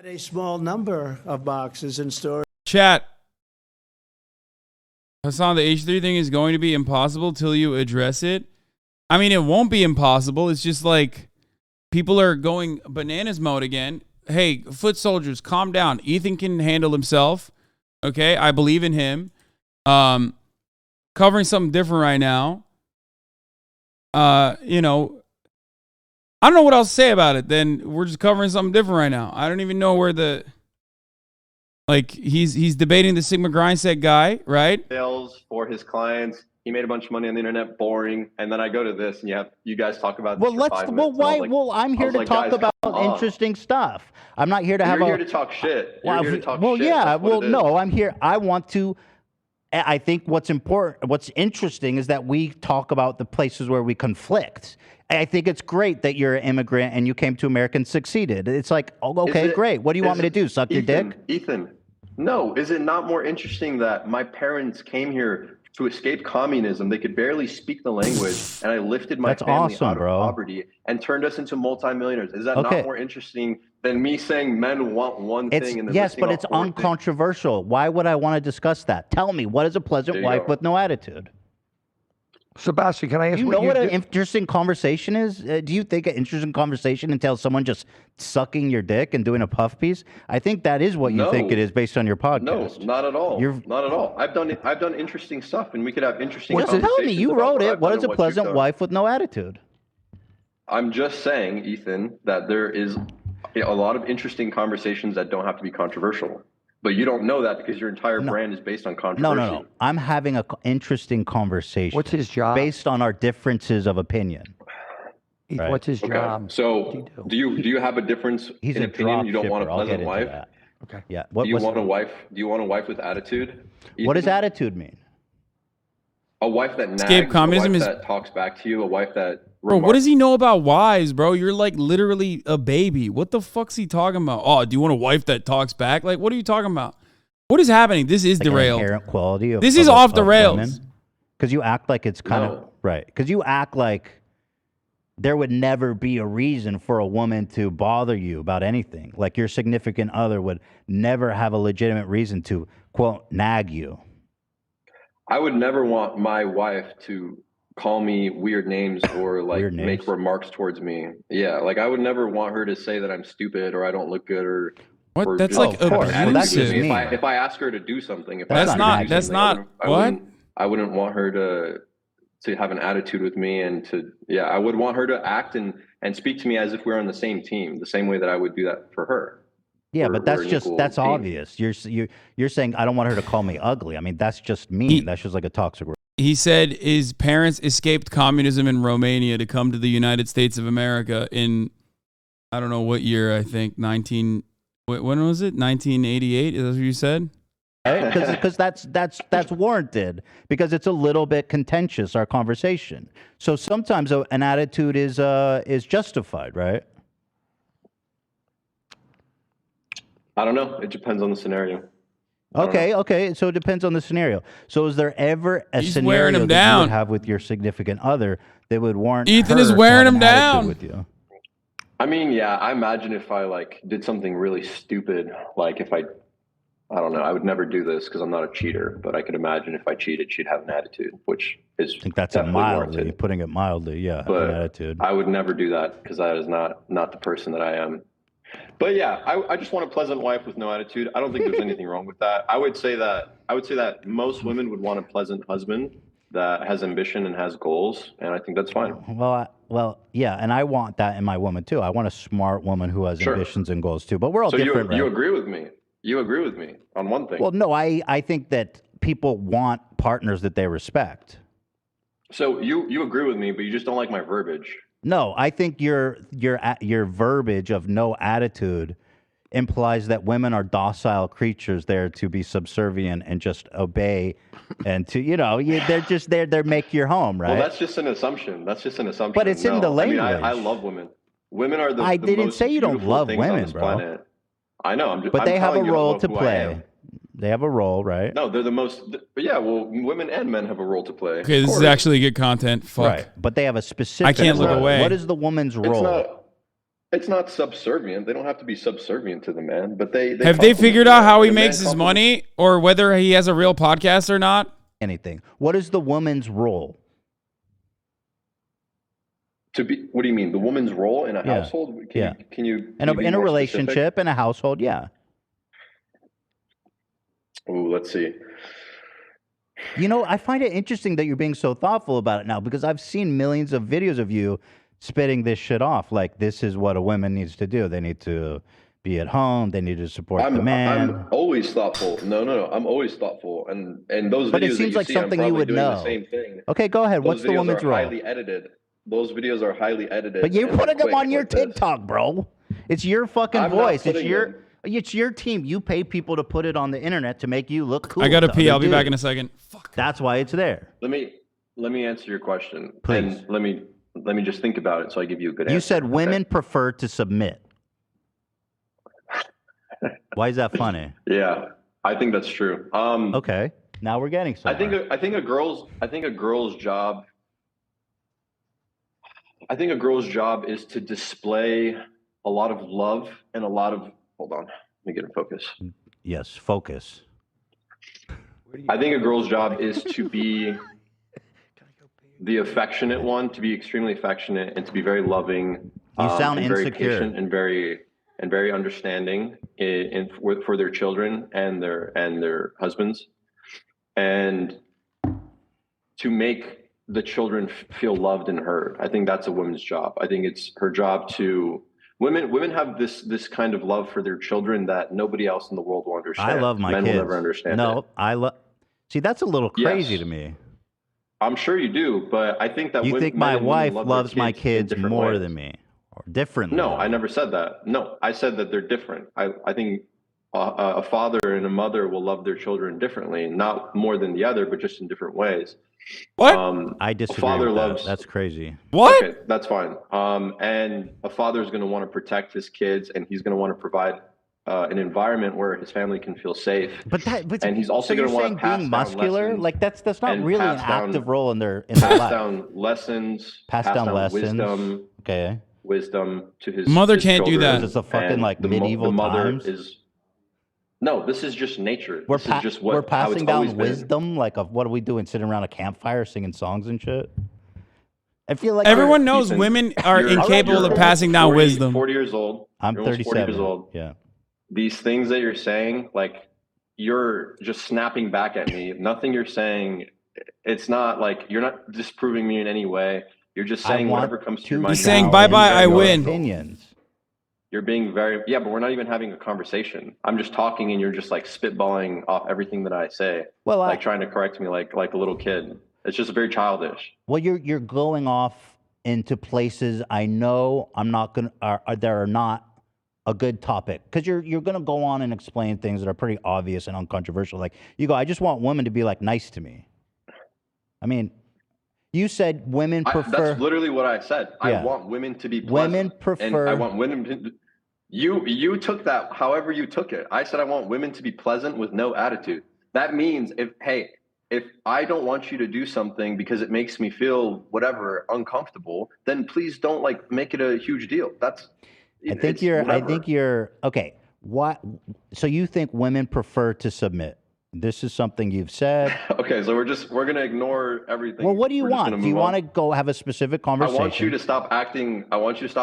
Had a small number of boxes in storage. Chat. Hasan, the H3 thing is going to be impossible till you address it. I mean, it won't be impossible. It's just like people are going bananas mode again. Hey, foot soldiers, calm down. Ethan can handle himself. Okay, I believe in him. Covering something different right now. You know, I don't know what else to say about it. Then we're just covering something different right now. I don't even know where the he's debating the Sigma Grindset guy, right? Sales for his clients. He made a bunch of money on the internet, boring. And then I go to this, and you guys talk about this for 5 minutes. I'm here to talk about interesting stuff. I'm not here to have. You're here to talk shit. You're here to talk shit. Yeah. Well, no, I'm here. I want to. I think what's important, what's interesting, is that we talk about the places where we conflict. I think it's great that you're an immigrant and you came to America and succeeded. It's like, oh, okay, great. What do you want me to do? Suck your dick? Ethan, no. Is it not more interesting that my parents came here to escape communism? They could barely speak the language, and I lifted my family out of poverty and turned us into multimillionaires. Is that not more interesting than me saying men want one thing? And yes, but it's uncontroversial. Why would I want to discuss that? Tell me, what is a pleasant wife with no attitude? Sebastian, can I ask you know what an interesting conversation is? Do you think an interesting conversation entails someone just sucking your dick and doing a puff piece? I think that is what you think it is based on your podcast. No, not at all. Not at all. I've done interesting stuff, and we could have interesting conversations. Tell me, you wrote it. What is a pleasant wife with no attitude? I'm just saying, Ethan, that there is a lot of interesting conversations that don't have to be controversial. But you don't know that because your entire brand is based on controversy. No. I'm having an interesting conversation. What's his job? Based on our differences of opinion. Right? What's his job? So do you have a difference in opinion? You don't want a pleasant wife? Okay. Yeah. Do you want a wife? Do you want a wife with attitude? Ethan? What does attitude mean? A wife that nags, communism a wife that talks back to you, a wife that... Bro, what does he know about wives, bro? You're like literally a baby. What the fuck's he talking about? Oh, do you want a wife that talks back? Like, what are you talking about? What is happening? This is derailed. Inherent quality of, this is off the rails. Because you act like it's kind of... Right. Because you act like there would never be a reason for a woman to bother you about anything. Like your significant other would never have a legitimate reason to, quote, nag you. I would never want my wife to call me weird names or like make remarks towards me. Yeah, like I would never want her to say that I'm stupid or I don't look good or what? Or that's like abusive. If I ask her to do something, I wouldn't want her to have an attitude with me and I would want her to act and speak to me as if we're on the same team, the same way that I would do that for her. Yeah, but that's obvious. You're saying I don't want her to call me ugly. I mean, that's just mean. That's just like a toxic. He said his parents escaped communism in Romania to come to the United States of America in, I don't know what year. I think when was it? 1988. Is that what you said? Right? Because that's warranted because it's a little bit contentious, our conversation. So sometimes an attitude is justified, right? I don't know. It depends on the scenario. Okay. So it depends on the scenario. So is there ever a scenario that you would have with your significant other that would warrant Ethan is wearing him down with you? I mean, yeah, I imagine if I like did something really stupid, like if I don't know, I would never do this because I'm not a cheater, but I could imagine if I cheated, she'd have an attitude, which is I think that's putting it mildly, yeah. But an attitude. I would never do that because that is not the person that I am. But yeah, I just want a pleasant wife with no attitude. I don't think there's anything wrong with that. I would say that most women would want a pleasant husband that has ambition and has goals, and I think that's fine. Well, yeah, and I want that in my woman too. I want a smart woman who has ambitions and goals too. But we're all different. You agree with me? You agree with me on one thing? Well, no, I think that people want partners that they respect. So you agree with me, but you just don't like my verbiage. No, I think your verbiage of no attitude implies that women are docile creatures there to be subservient and just obey and to they're just there to make your home, right? Well, that's just an assumption. But it's in the language. I mean, I love women. Women are the I didn't most say you don't love women, bro. Planet. I know. But they have a role to play. They have a role, right? No, they're the most. Yeah, well, women and men have a role to play. Okay, this is actually good content. Fuck. Right, but they have a specific. I can't look away. What is the woman's role? It's not subservient. They don't have to be subservient to the man, but they have they figured out how he The man makes his money or whether he has a real podcast or not? Anything. What is the woman's role? To be, what do you mean? The woman's role in a household? Can you in a relationship, in a household, yeah. Oh, let's see. You know, I find it interesting that you're being so thoughtful about it now because I've seen millions of videos of you spitting this shit off. Like, this is what a woman needs to do. They need to be at home. They need to support the man. I'm always thoughtful. No. I'm always thoughtful. And those but videos it seems like something you would know. The same thing. Okay, go ahead. What's the woman's role? Highly edited. Those videos are highly edited. But you're putting them on your TikTok, bro. It's your fucking voice. It's your team. You pay people to put it on the internet to make you look cool. I gotta pee. I'll be back in a second. Fuck. That's why it's there. Let me answer your question. Please. And let me just think about it so I give you a good answer. You said women prefer to submit. Why is that funny? Yeah, I think that's true. Okay. Now we're getting somewhere. I think a girl's job is to display a lot of love and a lot of hold on. Let me get in focus. Yes, focus. I think a girl's job is to be the affectionate one, to be extremely affectionate and to be very loving. You sound and insecure. Very patient and very understanding for their children and their husbands, and to make the children feel loved and heard. I think that's a woman's job. I think it's her job to. Women have this kind of love for their children that nobody else in the world will understand. I love my kids. Men will never understand. No, See, that's a little crazy to me. I'm sure you do, but I think that you think my wife loves my kids more than me, or differently. No, I never said that. No, I said that they're different. I think a father and a mother will love their children differently, not more than the other, but just in different ways. What? I disagree with that. That's crazy. What? Okay, that's fine. And a father is going to want to protect his kids, and he's going to want to provide an environment where his family can feel safe. And he's also going to want to pass being down muscular. lessons, Like that's not really an active role in their pass life. down lessons, Pass down lessons. wisdom. Okay. Wisdom to his mother his can't do children. that. It's a fucking And like the medieval mother times. is. No, this is just nature. We're This is just we're how it's passing always down been. wisdom. Like, what are we doing? Sitting around a campfire singing songs and shit. I feel like Everyone knows Ethan, women are you're- incapable you're of passing down 40 wisdom. 40 years old. I'm You're almost 40 37. years old. Yeah. These things that you're saying, like you're just snapping back at me. Nothing you're saying, it's not like you're not disproving me in any way. You're just saying whatever comes to your mind. He's saying, bye-bye, I win. Opinions. You're being very, but we're not even having a conversation. I'm just talking and you're just like spitballing off everything that I say. Well, like trying to correct me like a little kid. It's just very childish. Well, you're going off into places I know I'm not gonna are not a good topic, because you're gonna go on and explain things that are pretty obvious and uncontroversial. Like you go, I just want women to be like nice to me. I mean, you said women prefer. That's literally what I said. Yeah. I want women to be pleasant. Women prefer. And I want women to. You took that however you took it. I said I want women to be pleasant with no attitude. That means if I don't want you to do something because it makes me feel whatever uncomfortable, then please don't like make it a huge deal. I think you're okay. What? So you think women prefer to submit? This is something you've said. Okay, so we're gonna ignore everything. Well, what do you want? Do you want to go have a specific conversation? I want you to stop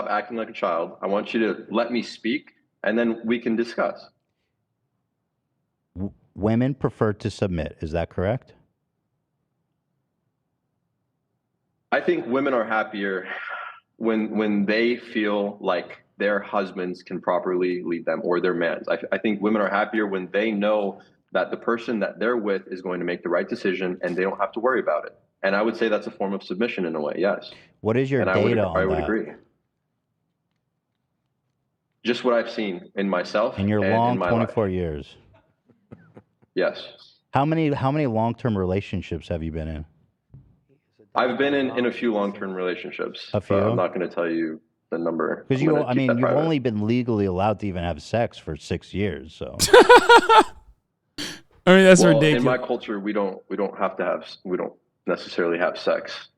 acting like a child. I want you to let me speak, and then we can discuss. Women prefer to submit. Is that correct? I think women are happier when they feel like their husbands can properly lead them, or their mans. I think women are happier when they know that the person that they're with is going to make the right decision and they don't have to worry about it. And I would say that's a form of submission in a way, yes. What is your data on that? I would agree. Just what I've seen in myself. In your long in my 24 life. years. Yes. How many long-term relationships have you been in? I've been in a few long-term relationships. A few? I'm not going to tell you the number. Because you've only been legally allowed to even have sex for 6 years, so. I mean, that's ridiculous. In my culture, we don't necessarily have sex.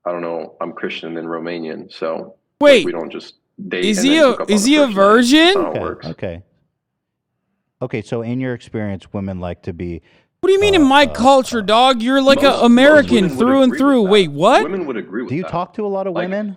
I don't know. I'm Christian and Romanian, so wait, we don't just Is he a virgin? Okay. So in your experience, women like to be. What do you mean in my culture, dog? You're like an American through and through. Wait, what? Women would agree with that. Do you talk to a lot of women?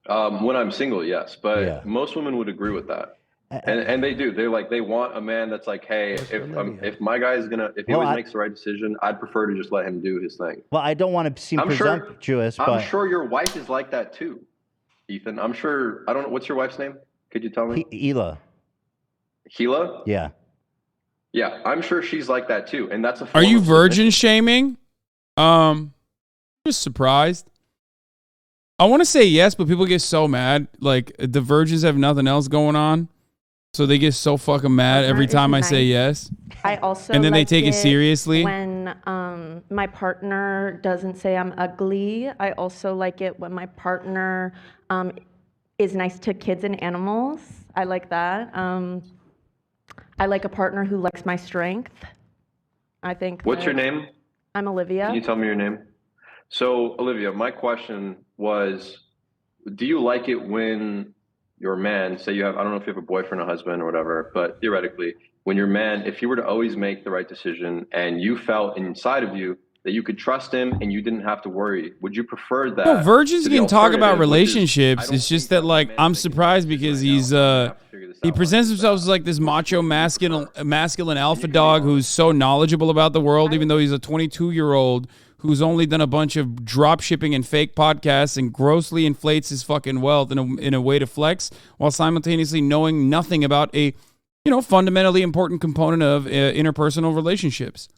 When I'm single, yes, but most women would agree with that, and they do. They want a man that's like, hey, if my guy is if he always makes the right decision, I'd prefer to just let him do his thing. Well, I don't want to seem presumptuous, but I'm sure your wife is like that too, Ethan. I'm sure. I don't know what's your wife's name. Could you tell me? Hila. Hila? Yeah. Yeah, I'm sure she's like that too, and that's a. Are you virgin shaming? Just surprised. I want to say yes, but people get so mad. Like the virgins have nothing else going on, so they get so fucking mad every time I say yes. I also and then they take it seriously. When my partner doesn't say I'm ugly. I also like it when my partner is nice to kids and animals. I like that. I like a partner who likes my strength. I think. What's your name? I'm Olivia. Can you tell me your name? So, Olivia, my question was, do you like it when your man, say you have, I don't know if you have a boyfriend or husband or whatever, but theoretically, when your man, if he were to always make the right decision and you felt inside of you that you could trust him and you didn't have to worry, would you prefer that? No, virgins can talk about relationships. It's just that, like, I'm surprised because he presents himself as like this macho masculine alpha dog who's so knowledgeable about the world, even though he's a 22-year-old who's only done a bunch of drop shipping and fake podcasts and grossly inflates his fucking wealth in a way to flex while simultaneously knowing nothing about a, fundamentally important component of interpersonal relationships.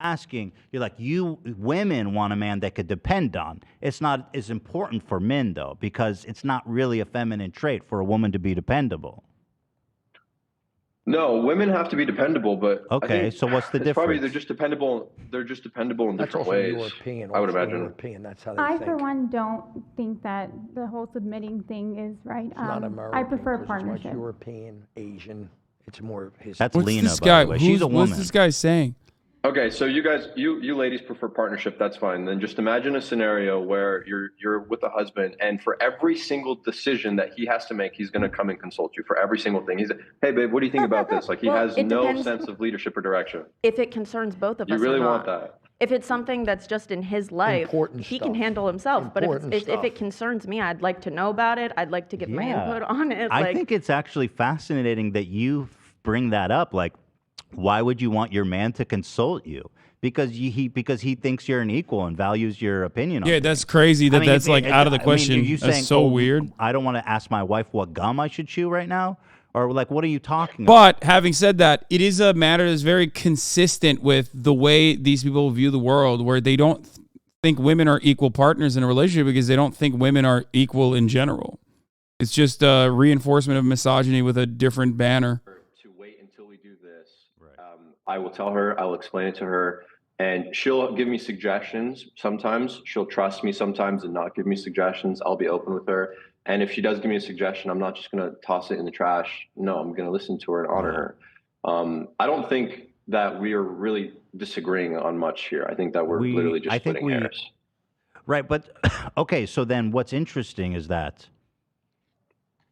Asking, you're like, women want a man that could depend on. It's not as important for men, though, because it's not really a feminine trait for a woman to be dependable. No, women have to be dependable, but okay. So what's the difference? Probably they're just dependable. They're just dependable in different ways. European, I would imagine. European, that's how they I, think. for one, don't think that the whole submitting thing is right. It's not American. I prefer 'cause partnership. It's European, Asian. It's more his. That's What's Lena, this by guy? the way. She's a woman. What's this guy saying? Okay, so you guys, you ladies prefer partnership. That's fine. Then just imagine a scenario where you're with a husband, and for every single decision that he has to make, he's going to come and consult you for every single thing. He's like, hey, babe, what do you think about this? Like he has no sense of leadership or direction. If it concerns both of us, you really or not. want that. If it's something that's just in his life, he can handle himself. But if it concerns me, I'd like to know about it. I'd like to give my input on it. I think it's actually fascinating that you bring that up. Like, why would you want your man to consult you? Because he thinks you're an equal and values your opinion on it. That's crazy that's like out of the question. That's saying, so weird. I don't want to ask my wife what gum I should chew right now? Or like, what are you talking about? But having said that, it is a matter that's very consistent with the way these people view the world, where they don't think women are equal partners in a relationship because they don't think women are equal in general. It's just a reinforcement of misogyny with a different banner. To wait until we do this, I will tell her, I'll explain it to her, and she'll give me suggestions. Sometimes she'll trust me sometimes and not give me suggestions. I'll be open with her. And if she does give me a suggestion, I'm not just going to toss it in the trash. No, I'm going to listen to her and honor her. I don't think that we are really disagreeing on much here. I think that we're literally just splitting hairs. Right, but okay, so then what's interesting is that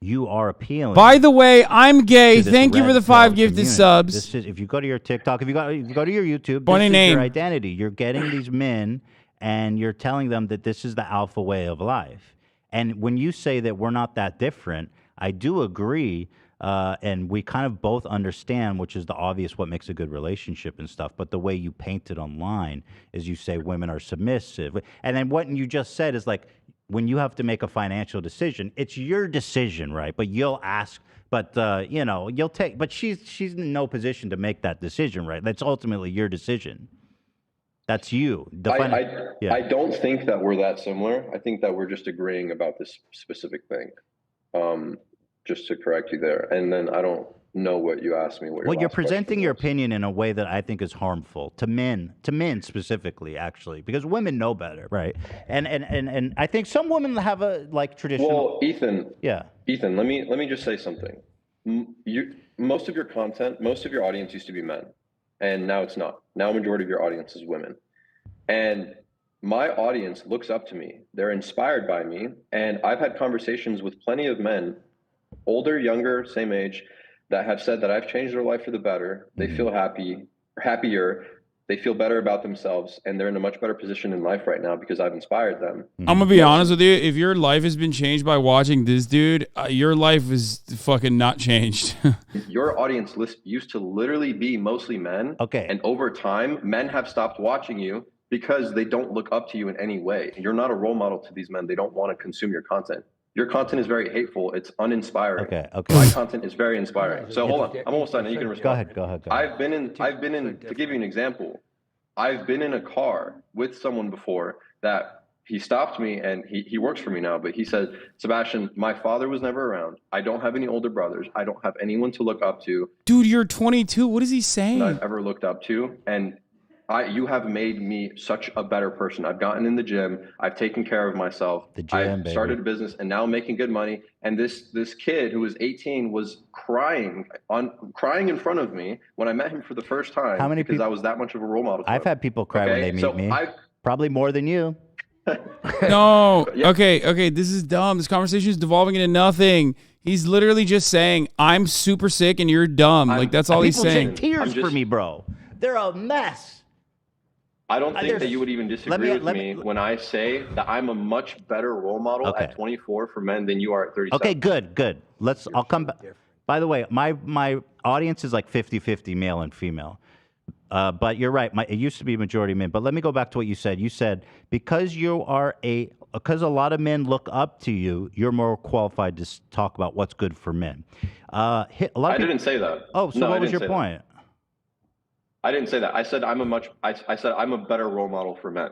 you are appealing. By the way, I'm gay. Thank you for the 5 gifted subs. This is, if you go to your TikTok, if you go to your YouTube, Funny this name. is your identity. You're getting these men and you're telling them that this is the alpha way of life. And when you say that we're not that different, I do agree. And we kind of both understand, which is the obvious, what makes a good relationship and stuff. But the way you paint it online is you say women are submissive. And then what you just said is like, when you have to make a financial decision, it's your decision, right? But you'll ask, but you'll take, but she's in no position to make that decision, right? That's ultimately your decision. That's you. I don't think that we're that similar. I think that we're just agreeing about this specific thing. Just to correct you there. And then I don't know what you asked me. Well, you're presenting your opinion in a way that I think is harmful to men specifically, actually, because women know better, right? And I think some women have a traditional. Well, Ethan. Yeah. Ethan, let me just say something. Most of your content, most of your audience used to be men, and now it's not. Now a majority of your audience is women, and my audience looks up to me. They're inspired by me. And I've had conversations with plenty of men, older, younger, same age, that have said that I've changed their life for the better. They feel happier. They feel better about themselves, and they're in a much better position in life right now because I've inspired them. I'm gonna be honest with you. If your life has been changed by watching this dude, your life is fucking not changed. Your audience used to literally be mostly men. Okay. And over time, men have stopped watching you because they don't look up to you in any way. You're not a role model to these men. They don't want to consume your content. Your content is very hateful. It's uninspiring. Okay. Okay. My content is very inspiring. So hold on. I'm almost done. And you can respond. Go ahead. I've been in, to give you an example, I've been in a car with someone before that he stopped me, and he works for me now, but he said, Sebastian, my father was never around. I don't have any older brothers. I don't have anyone to look up to. Dude, you're 22. What is he saying? That I've ever looked up to. And you have made me such a better person. I've gotten in the gym. I've taken care of myself. I've started a business, and now I'm making good money. And this kid who was 18 was crying in front of me when I met him for the first time. How many because people? I was that much of a role model. I've had people cry when they meet me. Probably more than you. No. Okay. This is dumb. This conversation is devolving into nothing. He's literally just saying, I'm super sick and you're dumb. Like, that's all he's saying. People shed tears for me, bro. They're a mess. I don't think that you would even disagree with me when I say that I'm a much better role model at 24 for men than you are at 37. Okay, good. I'll come back. By the way, my audience is like 50-50 male and female. But you're right. It used to be majority men. But let me go back to what you said. You said because a lot of men look up to you, you're more qualified to talk about what's good for men. I didn't say that. Oh, so what was your point? I didn't say that. I said I'm a better role model for men,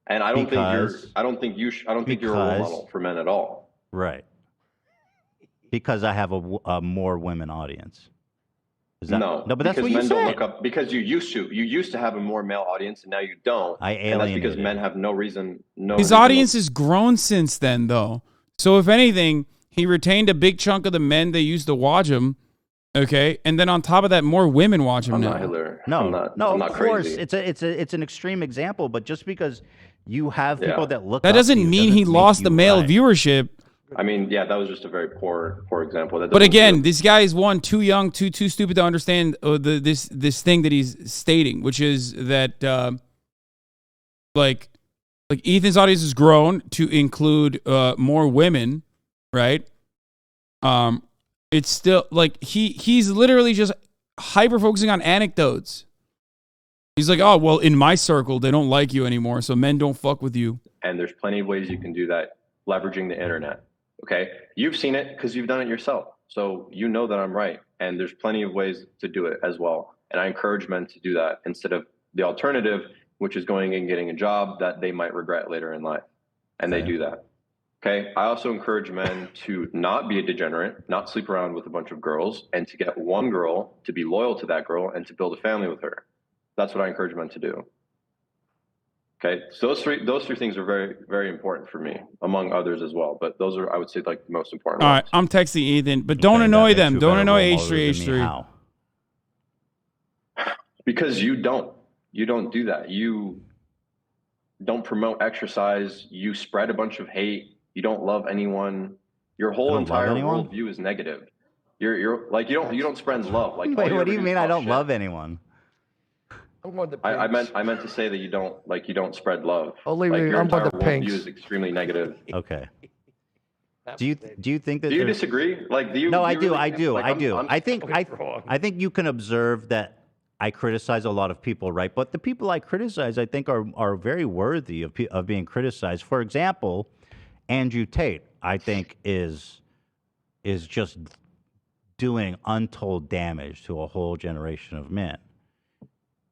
and I don't think you're a role model for men at all. Right. Because I have a more women audience. No, but that's what you men said. Don't look up, because you used to have a more male audience, and now you don't. And that's because men have no reason. His audience has grown since then, though. So if anything, he retained a big chunk of the men that used to watch him. Okay, and then on top of that, more women watch him now. Not Hitler. No, of course, crazy. it's an extreme example, but just because you have people that look, that doesn't mean he lost the male viewership. I mean, yeah, that was just a very poor example. But again, this guy is too young, too stupid to understand this thing that he's stating, which is that like Ethan's audience has grown to include more women, right? It's still like he's literally just hyper focusing on anecdotes. He's like, oh, well, in my circle, they don't like you anymore, so men don't fuck with you. And there's plenty of ways you can do that, leveraging the internet. Okay, you've seen it because you've done it yourself, so you know that I'm right. And there's plenty of ways to do it as well. And I encourage men to do that instead of the alternative, which is going and getting a job that they might regret later in life. And they do that. Okay. I also encourage men to not be a degenerate, not sleep around with a bunch of girls, and to get one girl, to be loyal to that girl, and to build a family with her. That's what I encourage men to do. Okay. So those three things are very, very important for me, among others as well. But those are, I would say, like the most important All ones. right. I'm texting Ethan, but don't annoy them. Don't annoy H3H3. Because you don't do that. You don't promote exercise. You spread a bunch of hate. You don't love anyone. Your whole entire worldview is negative. You're like you don't spread love. Like, wait, what do you mean I don't love anyone? I meant to say that you don't spread love. Only like your I'm entire about the pinks. worldview is extremely negative. Okay. Do you think that? Do you disagree? Like, do you? No, do I you do. really I think- do. like, I do. I'm I think you can observe that I criticize a lot of people, right? But the people I criticize, I think, are very worthy of being criticized. For example, Andrew Tate, I think, is just doing untold damage to a whole generation of men.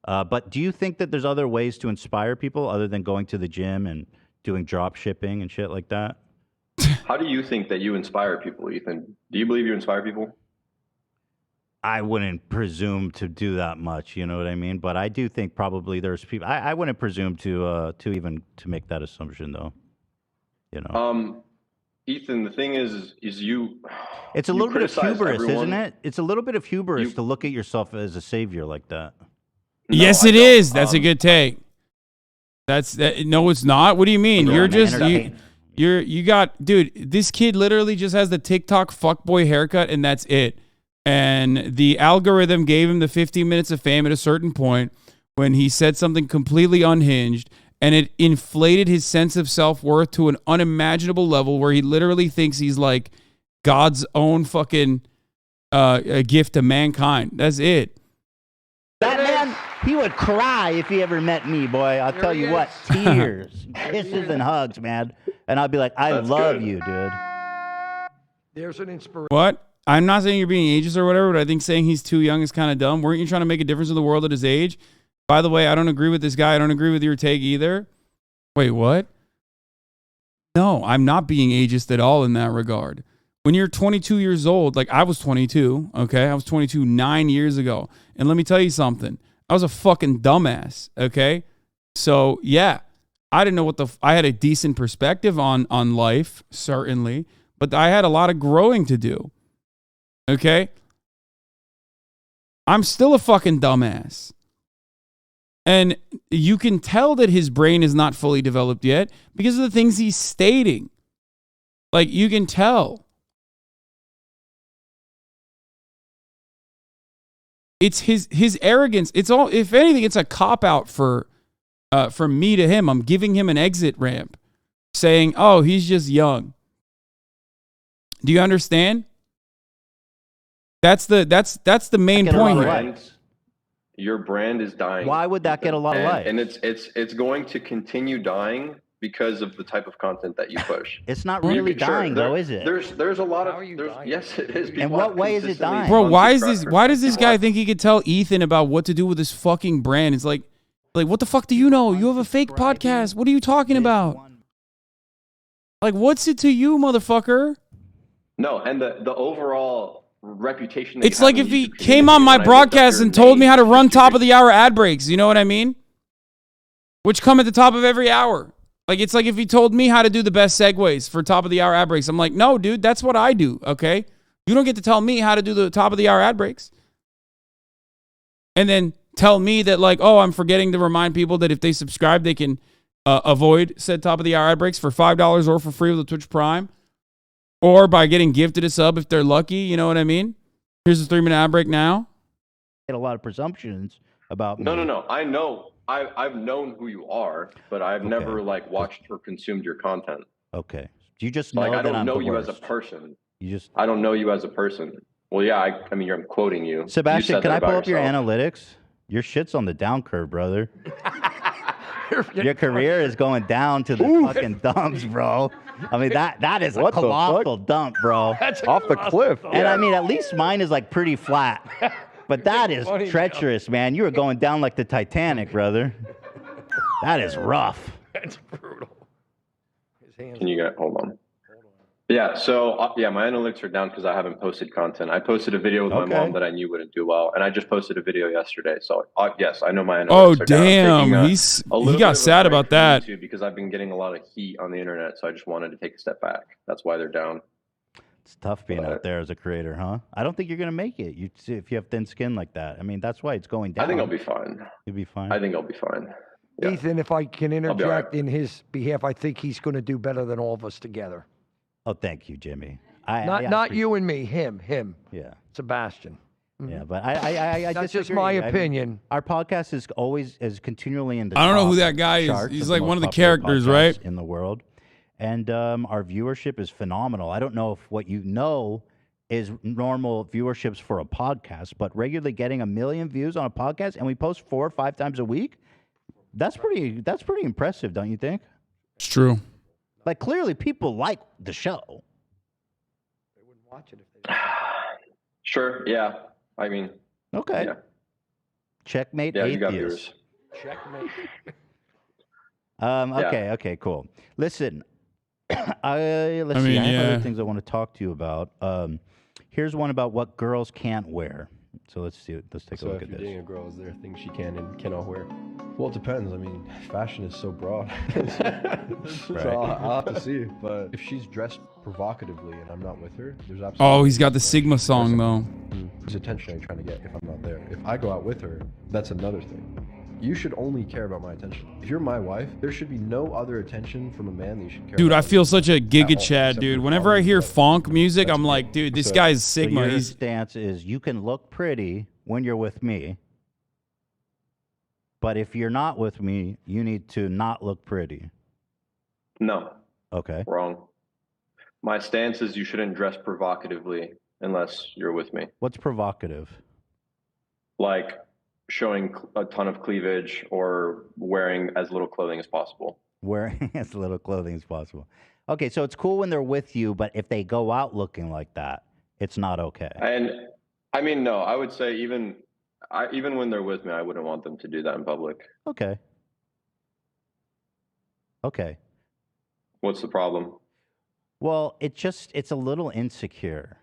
But do you think that there's other ways to inspire people other than going to the gym and doing drop shipping and shit like that? How do you think that you inspire people, Ethan? Do you believe you inspire people? I wouldn't presume to do that much, you know what I mean? But I do think probably there's people. I wouldn't presume to even make that assumption, though. You know. Ethan, the thing is you. It's a you little bit of criticize hubris, everyone. isn't it? It's a little bit of hubris to look at yourself as a savior like that. Yes, I it don't. is. That's a good take. No, it's not. What do you mean? Come You're on, man, just entertain. you got, dude. This kid literally just has the TikTok fuckboy haircut, and that's it. And the algorithm gave him the 15 minutes of fame at a certain point when he said something completely unhinged, and it inflated his sense of self-worth to an unimaginable level where he literally thinks he's like God's own fucking a gift to mankind. That's it. That man, he would cry if he ever met me, boy. I'll tell you what, tears, kisses, and hugs, man. And I'll be like, I love you, dude. There's an inspiration. What? I'm not saying you're being ageist or whatever, but I think saying he's too young is kind of dumb. Weren't you trying to make a difference in the world at his age? By the way, I don't agree with this guy. I don't agree with your take either. Wait, what? No, I'm not being ageist at all in that regard. When you're 22 years old, like I was 22, okay? I was 22 9 years ago. And let me tell you something. I was a fucking dumbass, okay? So, yeah, I didn't know what I had a decent perspective on life, certainly, but I had a lot of growing to do, okay? I'm still a fucking dumbass. And you can tell that his brain is not fully developed yet because of the things he's stating. Like, you can tell. It's his arrogance. It's all, if anything, it's a cop-out from me to him. I'm giving him an exit ramp, saying, oh, he's just young. Do you understand? That's the main point here. Your brand is dying. Why would that get a lot of likes? And it's going to continue dying because of the type of content that you push. It's not really dying, though, is it? There's a lot of yes, it is. In what way is it dying? Bro, why does this guy think he could tell Ethan about what to do with his fucking brand? It's like what the fuck do you know? You have a fake podcast. What are you talking about? Like, what's it to you, motherfucker? No, and the overall reputation that it's like if he came on my broadcast and told me how to run top of the hour ad breaks, you know what I mean? Which come at the top of every hour. Like, it's like if he told me how to do the best segues for top of the hour ad breaks. I'm like, no, dude, that's what I do, okay? You don't get to tell me how to do the top of the hour ad breaks. And then tell me that, like, oh, I'm forgetting to remind people that if they subscribe, they can avoid said top of the hour ad breaks for $5 or for free with the Twitch Prime. Or by getting gifted a sub if they're lucky, you know what I mean? Here's a 3-minute ad break now. Get a lot of presumptions about me. No. I know. I've known who you are, but I've never watched or consumed your content. Okay. Do you just know I that don't know you worst? as a person. I don't know you as a person. Well, yeah, I mean, I'm quoting you. Sebastian, can I pull up your analytics? Your shit's on the down curve, brother. Your career is going down to the fucking dumps, bro. I mean, that is a colossal dump, bro. That's off the cliff. And I mean, at least mine is like pretty flat. But that is treacherous, man. You are going down like the Titanic, brother. That is rough. That's brutal. Can you get, hold on. Yeah, so my analytics are down because I haven't posted content. I posted a video with my mom that I knew wouldn't do well, and I just posted a video yesterday. So yes, I know my analytics are down. Damn, he got sad about that. Because I've been getting a lot of heat on the internet, so I just wanted to take a step back. That's why they're down. It's tough being out there as a creator, huh? I don't think you're gonna make it. You see, if you have thin skin like that. I mean, that's why it's going down. I think I'll be fine. You'll be fine. I think I'll be fine. Yeah. Ethan, if I can interject in his behalf, I think he's going to do better than all of us together. Oh, thank you, Jimmy. Not you and me, him. Yeah. Sebastian. Yeah, but I that's just my opinion. Our podcast is continually in the I don't know who that guy is. He's like one of the characters, right? In the world. And our viewership is phenomenal. I don't know if what you know is normal viewerships for a podcast, but regularly getting 1 million views on a podcast, and we post 4 or 5 times a week. That's pretty impressive, don't you think? It's true. Like, clearly people like the show. They wouldn't watch it if they Sure, yeah. I mean, okay. Yeah. Checkmate atheist. You got viewers. Checkmate. Okay, cool. Listen, let's see. I have other things I want to talk to you about. Here's one about what girls can't wear. So let's see. Let's take a look at this. So if you're dating a girl, is there things she can and cannot wear? Well, it depends. I mean, fashion is so broad. So I'll have to see. But if she's dressed provocatively and I'm not with her, there's absolutely... Oh, he's got the Sigma song, though. There's attention I'm trying to get if I'm not there. If I go out with her, that's another thing. You should only care about my attention. If you're my wife, there should be no other attention from a man that you should care Dude, about. I feel such a Giga Chad, except dude. for Whenever I following hear that. funk music, That's I'm me. like, dude, this So- guy's So Sigma. your He's stance is you can look pretty when you're with me, but if you're not with me, you need to not look pretty. No, Okay. wrong. My stance is you shouldn't dress provocatively unless you're with me. What's provocative? Like showing a ton of cleavage or wearing as little clothing as possible. Wearing as little clothing as possible. Okay, so it's cool when they're with you, but if they go out looking like that, it's not okay. And I mean, no, I would say even when they're with me, I wouldn't want them to do that in public. Okay. Okay. What's the problem? Well, it's a little insecure.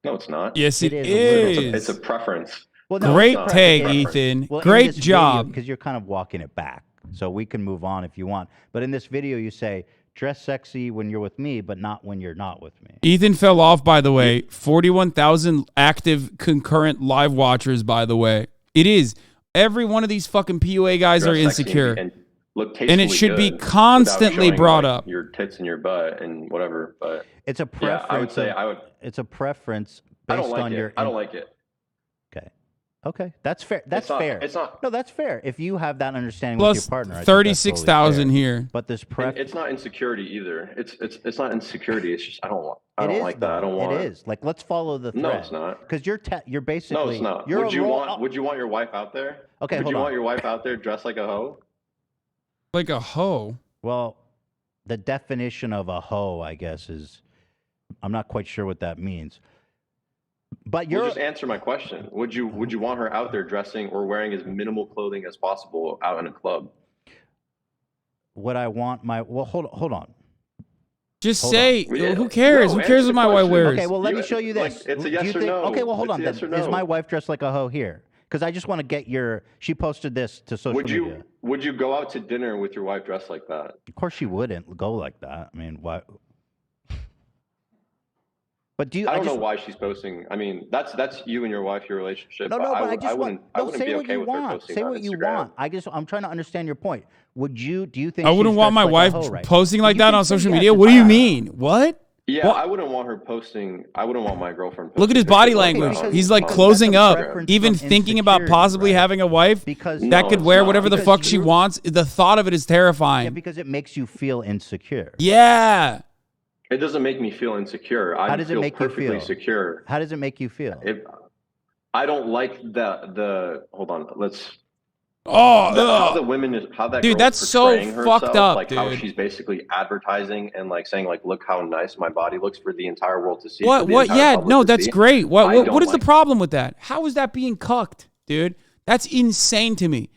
No, it's not. yes, it It is a little. It's a preference. Well, Great it's not. take, It's a preference. Ethan. Well, Great job. Because you're kind of walking it back. So we can move on if you want. But in this video, you say, dress sexy when you're with me, but not when you're not with me. Ethan fell off, by the way. 41,000 active concurrent live watchers, by the way. It is. Every one of these fucking PUA guys Dress are sexy insecure. and look And it tastefully should be good constantly without showing, brought like, up. your tits and your butt and whatever. But It's a yeah, preference. I would say I would. It's a preference I based don't like on it. your. I don't like it. Okay. Okay. That's fair. That's It's not- fair. it's not- No, that's fair. If you have that understanding with Plus your partner. I think that's 36,000 totally fair. here. But this And preference. it's not insecurity either. It's not insecurity. It's just I don't It is, like that. I don't though. want It is. Like, let's follow the thread. No, it's not. Because you're basically. No, it's not. You're Would a you role- want your wife out there? Okay, Would hold you on. want your wife out there dressed like a hoe? Like a hoe. Well, the definition of a hoe, I guess, is. I'm not quite sure what that means. But you're. Well, just answer my question. Would you want her out there dressing or wearing as minimal clothing as possible out in a club? Would I want my. Well, hold on. Just Hold say, on. Yeah. who cares? No, Who cares answer what my the wife question. wears? Okay, well, let me You- show you like, this. it's a Do yes you or think, no. Okay, well, hold It's on. a Then. yes or Is no. my wife dressed like a hoe here? Because I just want to get your. She posted this to social media. Would you go out to dinner with your wife dressed like that? Of course, she wouldn't go like that. I mean, why? But do you? I don't just, know why she's posting. I mean, that's you and your wife, your relationship. No, no, but I just wouldn't. want. I No, wouldn't say be what okay you with her want. posting Say on what you Instagram. want. I'm trying to understand your point. Would you? Do you think I she's wouldn't want dressed my like a wife hoe right now? posting like You that can on say social yes, media. it's What do you fine. mean? What? Yeah, What? I wouldn't want her posting. I wouldn't want my girlfriend. Look at his posting body pictures like language. that on- He's like on closing Instagram. up. preference Even from thinking about insecurity, possibly right? having a wife Because that No, could it's wear not. whatever the Because fuck she you're- wants. The thought of it is Yeah, terrifying. because it makes you feel insecure. Yeah. It doesn't make me feel insecure. I How does it feel make you perfectly feel? secure. How does it make you feel? If I don't like the hold on, let's Oh, how the ugh. women is how that Dude, girl's that's so portraying herself, fucked up, like how dude. she's basically advertising and like saying like look how nice my body looks for the entire world to see. for What? the What? entire Yeah. public No, to that's see. great. What? I What don't is the like it. problem with that? How is that being cucked, dude? That's insane to me.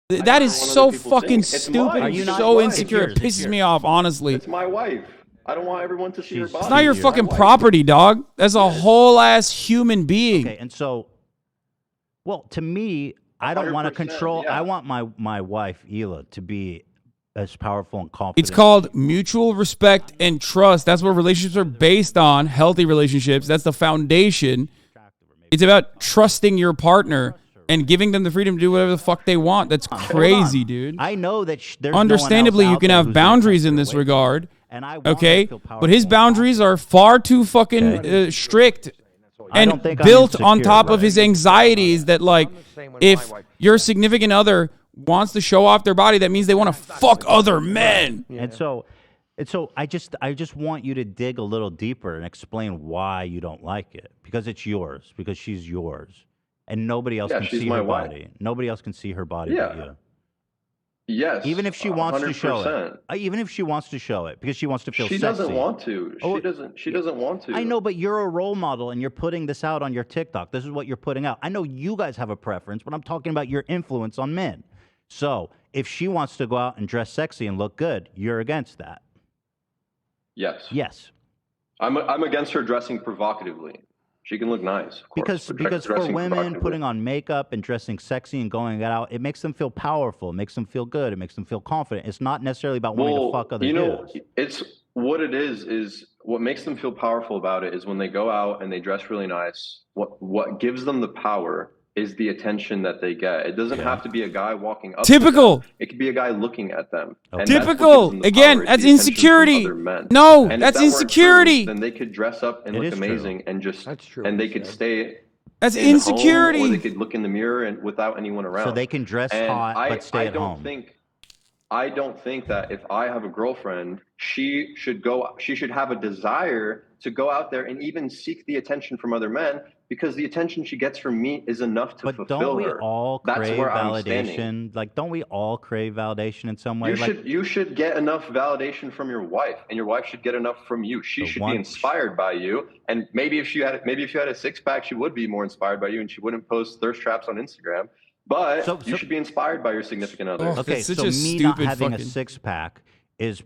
That don't is want other so people seeing fucking it. It's stupid. mine. and Are you not so mine? insecure. It's It yours. pisses me off, honestly. It's my wife. I don't want everyone to see her body. It's not your My fucking wife. property, dog. That's a whole ass human being. Okay, and so, well, to me, I don't want to 100%, control. yeah. I want my wife Hila to be as powerful and confident. It's called mutual respect and trust. That's what relationships are based on. Healthy relationships. That's the foundation. It's about trusting your partner and giving them the freedom to do whatever the fuck they want. That's crazy, dude. I know that there's Understandably, no one else you out can there have who's gonna boundaries take in her this away from regard. me. And I want her to Okay, feel but his powerful and boundaries are far too fucking strict I don't and think I'm built on insecure, top of right? his anxieties that, like, I'm the same with if my wife. your significant other wants to show off their body, that means they want to fuck other men. And so I just want you to dig a little deeper and explain why you don't like it, because it's yours, because she's yours, and nobody else Yeah, can she's see my her wife. body. Nobody else can see her body Yeah. but you. Yes. Even if she wants to show 100%. it. Even if she wants to show it because she wants to feel She sexy. doesn't want to. Oh, She doesn't want to. I know, but you're a role model and you're putting this out on your TikTok. This is what you're putting out. I know you guys have a preference, but I'm talking about your influence on men. So if she wants to go out and dress sexy and look good, you're against that. Yes. Yes. I'm against her dressing provocatively. She can look nice, of course, but Because for dressing women, provocatively- putting on makeup and dressing sexy and going out, it makes them feel powerful. It makes them feel good. It makes them feel confident. It's not necessarily about wanting to fuck other dudes. It's what it is what makes them feel powerful about it is when they go out and they dress really nice. What gives them the power is the attention that they get. It doesn't have to be a guy walking up. Typical. To them. It could be a guy looking at them. Okay. And that's what Typical. gives them the Again, power, that's the attention from insecurity. other men. No, And if that's that weren't insecurity. true, then they could dress up and It look is true. amazing and just, That's true, and they he could said. stay That's in home, insecurity. or they could look in the mirror and without anyone around. So they can dress And hot but stay at home. I don't think that if I have a girlfriend, she should have a desire to go out there and even seek the attention from other men, because the attention she gets from me is enough to But fulfill don't we her. all That's crave where I'm standing. validation? Like, don't we all crave validation in some way? You should get enough validation from your wife, and your wife should get enough from you. She should be inspired by you, and maybe if you had a six pack, she would be more inspired by you, and she wouldn't post thirst traps on Instagram. But you should be inspired by your significant other. Okay, so me not having a six pack is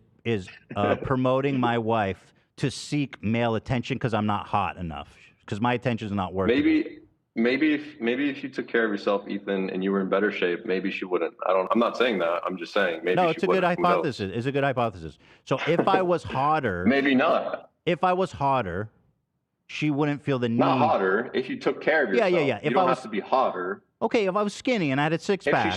promoting my wife to seek male attention because I'm not hot enough, because my attention is not worth it. Maybe if you took care of yourself, Ethan, and you were in better shape, maybe she wouldn't. I'm not saying that. I'm just saying maybe. No, she it's a good wouldn't. Who knows? hypothesis. It's a good hypothesis. So if I was hotter, maybe not. If I was hotter, she wouldn't feel the need. Not hotter. If you took care of yourself. Yeah. You don't have to be hotter. Okay, if I was skinny and I had a six pack. If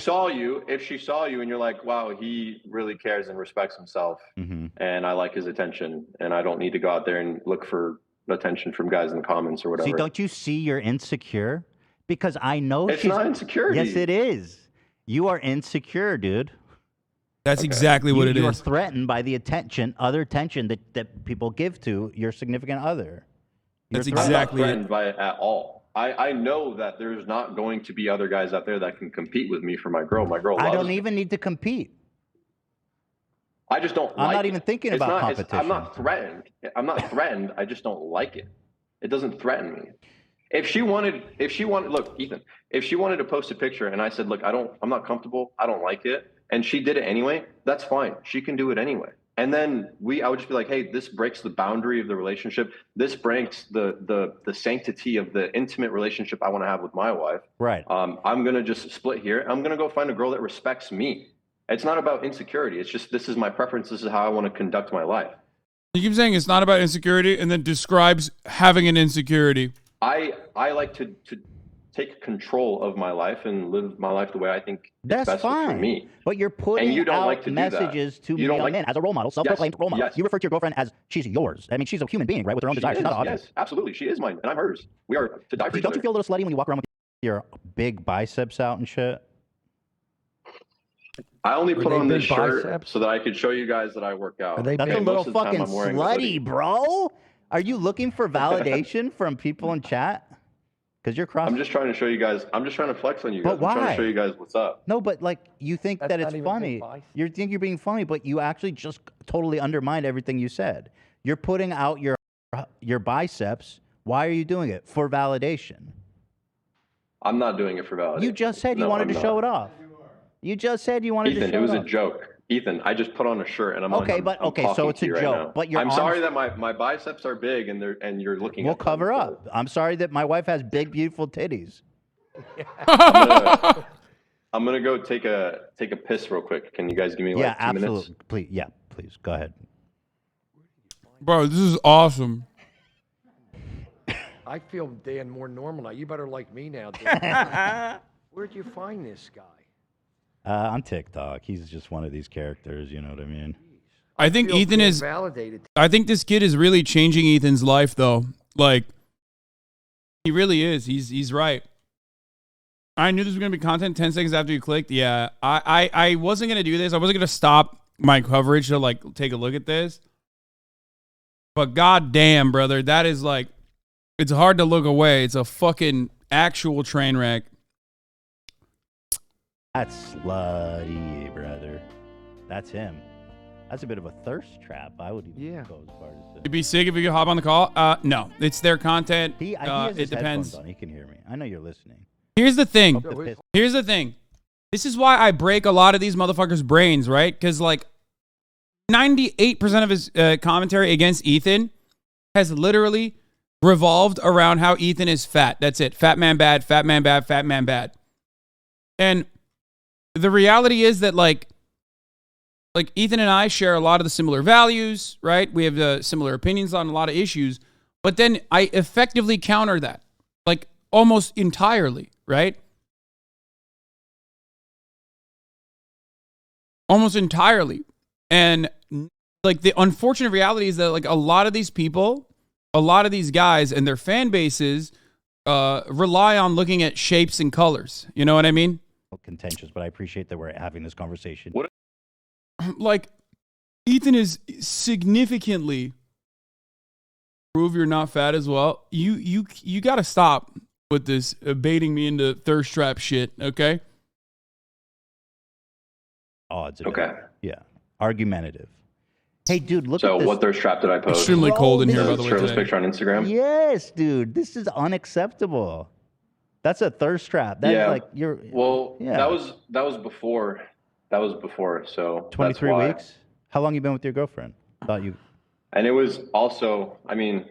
she saw you and you're like, wow, he really cares and respects himself, and I like his attention, and I don't need to go out there and look for attention from guys in the comments or whatever. See, don't you see you're insecure? Because I know it's not insecurity. Yes, it is. You are insecure, dude. That's exactly what it is. You're threatened by the other attention that people give to your significant other. That's exactly I'm not threatened by it at all. I know that there's not going to be other guys out there that can compete with me for my girl. My girl loves I don't me. even need to compete. I just don't I'm like not it. even thinking It's about not- competition. I'm not threatened. I just don't like it. It doesn't threaten me. If she wanted, look, Ethan, if she wanted to post a picture and I said, look, I'm not comfortable, I don't like it, and she did it anyway, that's fine. She can do it anyway. And then I would just be like, hey, this breaks the boundary of the relationship. This breaks the sanctity of the intimate relationship I want to have with my wife. Right. I'm going to just split here. I'm going to go find a girl that respects me. It's not about insecurity. It's just, this is my preference. This is how I want to conduct my life. You keep saying it's not about insecurity and then describes having an insecurity. I like to take control of my life and live my life the way I think is best for me. But you're putting And you don't out like to do messages that. to You don't young men as a role model, self-proclaimed role model. Yes. You refer to your girlfriend as she's yours. I mean, she's a human being, right, with her own desires. She's not an object. Yes, absolutely. She is mine, and I'm hers. We are to die for each Don't other. you feel a little slutty when you walk around with your big biceps out and shit? I only put on this shirt biceps? so that I could show you guys that I work out. That's That's Okay, a little most of the time fucking I'm wearing a hoodie. slutty, bro. Are you looking for validation from people in chat? Because you're cross. I'm just trying to show you guys. I'm just trying to flex on you guys. But why? I'm trying to show you guys what's up. No, but like you think That's that not it's even funny. big biceps. You think you're being funny, but you actually just totally undermined everything you said. You're putting out your biceps. Why are you doing it? For validation. I'm not doing it for validation. You just said you No, wanted I'm to show not. it off. You just said you wanted Ethan, to show it was it a off. joke. Ethan, I just put on a shirt and I'm Okay, I'm so talking it's to a you right joke, now. but your I'm arms- sorry that my biceps are big and you're looking We'll at them. cover up. I'm sorry that my wife has big, beautiful titties. I'm gonna go take a piss real quick. Can you guys give me like Yeah, 2 absolutely. minutes? Please, yeah, please go ahead. Bro, this is awesome. I feel Dan more normal now. You better like me now, Dan. Where'd you find this guy? On TikTok, he's just one of these characters. You know what I mean? I think Feel Ethan Dan is. validated. I think this kid is really changing Ethan's life, though. Like, he really is. He's right. I knew this was gonna be content 10 seconds after you clicked. Yeah, I wasn't gonna do this. I wasn't gonna stop my coverage to like take a look at this. But goddamn, brother, that is like, it's hard to look away. It's a fucking actual train wreck. That's slutty, brother. That's him. That's a bit of a thirst trap. I would even go as far as It'd be sick if you could hop on the call. No, it's their content. he has It his depends. headphones on. He can hear me. I know you're listening. Here's the thing. The piss- Here's the thing. This is why I break a lot of these motherfuckers' brains, right? Because like 98% of his commentary against Ethan has literally revolved around how Ethan is fat. That's it. Fat man bad, fat man bad, fat man bad. And the reality is that like Ethan and I share a lot of the similar values, right? We have similar opinions on a lot of issues, but then I effectively counter that, like almost entirely, right? almost entirely. And like the unfortunate reality is that like a lot of these people, a lot of these guys and their fan bases rely on looking at shapes and colors. You know what I mean? Contentious, but I appreciate that we're having this conversation. What? Like Ethan is significantly prove you're not fat as well. You got to stop with this baiting me into thirst trap shit, okay? Odds. Okay. Yeah. Argumentative. Hey, dude, look so at this. So what thirst trap did I post? Extremely cold in here, by the way, shirtless today. picture on Instagram? Yes, dude. This is unacceptable. That's a thirst trap. That is like you're. Well, yeah. that was before. That was before. So 23 weeks. How long you been with your girlfriend? Thought you. And it was also, I mean,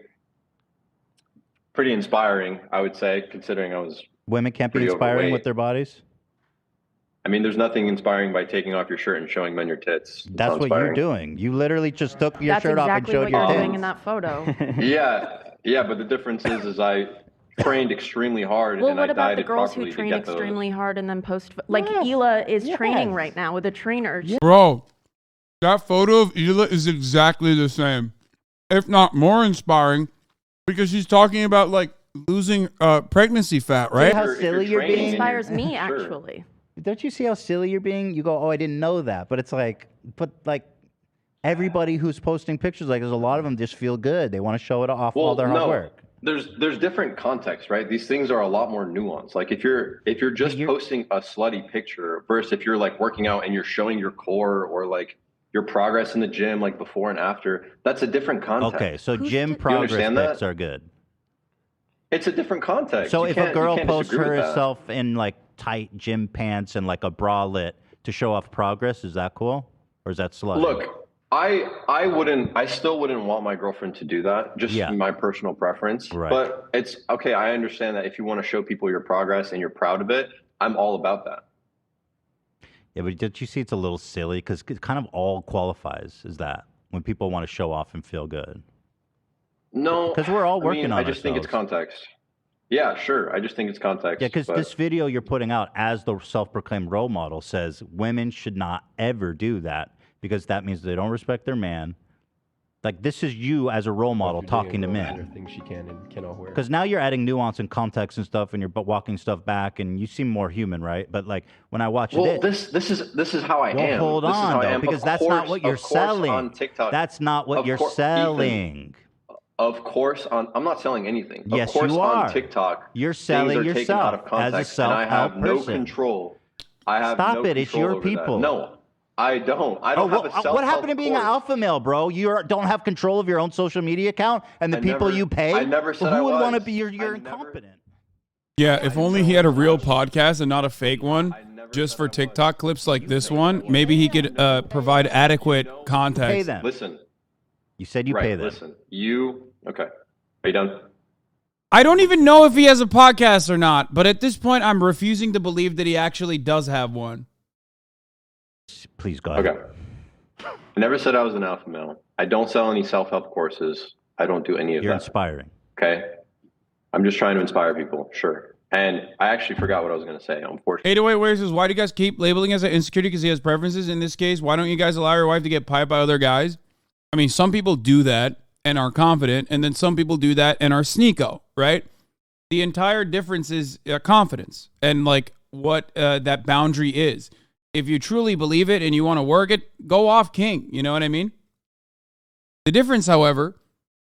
pretty inspiring, I would say, considering I was. Women can't be inspiring overweight. with their bodies. I mean, there's nothing inspiring by taking off your shirt and showing men your tits. That's what you're doing. You literally just took your shirt off and showed your tits. That's exactly what you're doing in that photo. Yeah, but the difference is I trained extremely hard Well, and what I about the dieted girls properly who train to get extremely hard and then post? Like Hila is training right now with a trainer. Bro, that photo of Hila is exactly the same, if not more inspiring, because she's talking about like losing pregnancy fat, right? See how silly you're being? It inspires me, actually. Don't you see how silly you're being? You go, oh, I didn't know that. But it's like, everybody who's posting pictures, like there's a lot of them just feel good. They want to show it off all their hard work. There's different contexts, right? These things are a lot more nuanced. Like if you're just posting a slutty picture versus if you're like working out and you're showing your core or like your progress in the gym, like before and after, that's a different context. Okay, so gym progress pics are good. It's a different context. So if a girl posts herself in like tight gym pants and like a bralette to show off progress, is that cool? Or is that slutty? Look, I still wouldn't want my girlfriend to do that, just my personal preference. Right. But it's okay, I understand that if you want to show people your progress and you're proud of it, I'm all about that. Yeah, but did you see it's a little silly? Because it kind of all qualifies as that, when people want to show off and feel good. No. Because we're all working on it. I just think it's context. Yeah, sure. I just think it's context. Yeah, because this video you're putting out as the self-proclaimed role model says women should not ever do that because that means they don't respect their man. Like, this is you as a role model talking to men. Things she can and cannot wear. Because now you're adding nuance and context and stuff, and you're walking stuff back, and you seem more human, right? But like when I watch it, this is how I am. Hold on, though, because that's not what you're selling. On TikTok, that's not what you're selling. Ethan, of course, I'm not selling anything. Yes, of course, you are. On TikTok, you're selling things are taken out of context, as a self-help and I have no person. control. I have Stop no it! It's your people. No, I don't. I don't have a self-help What happened to being an alpha male, bro? You don't have control of your own social media account and the people you pay. I never said I was. Who would want to be? You're incompetent. Yeah, if only he had a real podcast and not a fake one, just for TikTok clips like this one, maybe he could provide adequate context. Pay them. Listen, you said you pay them. Listen, okay? Are you done? I don't even know if he has a podcast or not, but at this point, I'm refusing to believe that he actually does have one. Please, go ahead. Okay. I never said I was an alpha male. I don't sell any self-help courses. I don't do any of that. You're inspiring. Okay? I'm just trying to inspire people, sure. And I actually forgot what I was going to say, unfortunately. 808 Wares says, why do you guys keep labeling us as insecurity because he has preferences? In this case, why don't you guys allow your wife to get piped by other guys? I mean, some people do that and are confident, and then some people do that and are sneako, right? The entire difference is confidence and like what that boundary is. If you truly believe it and you want to work it, go off king. You know what I mean? The difference, however,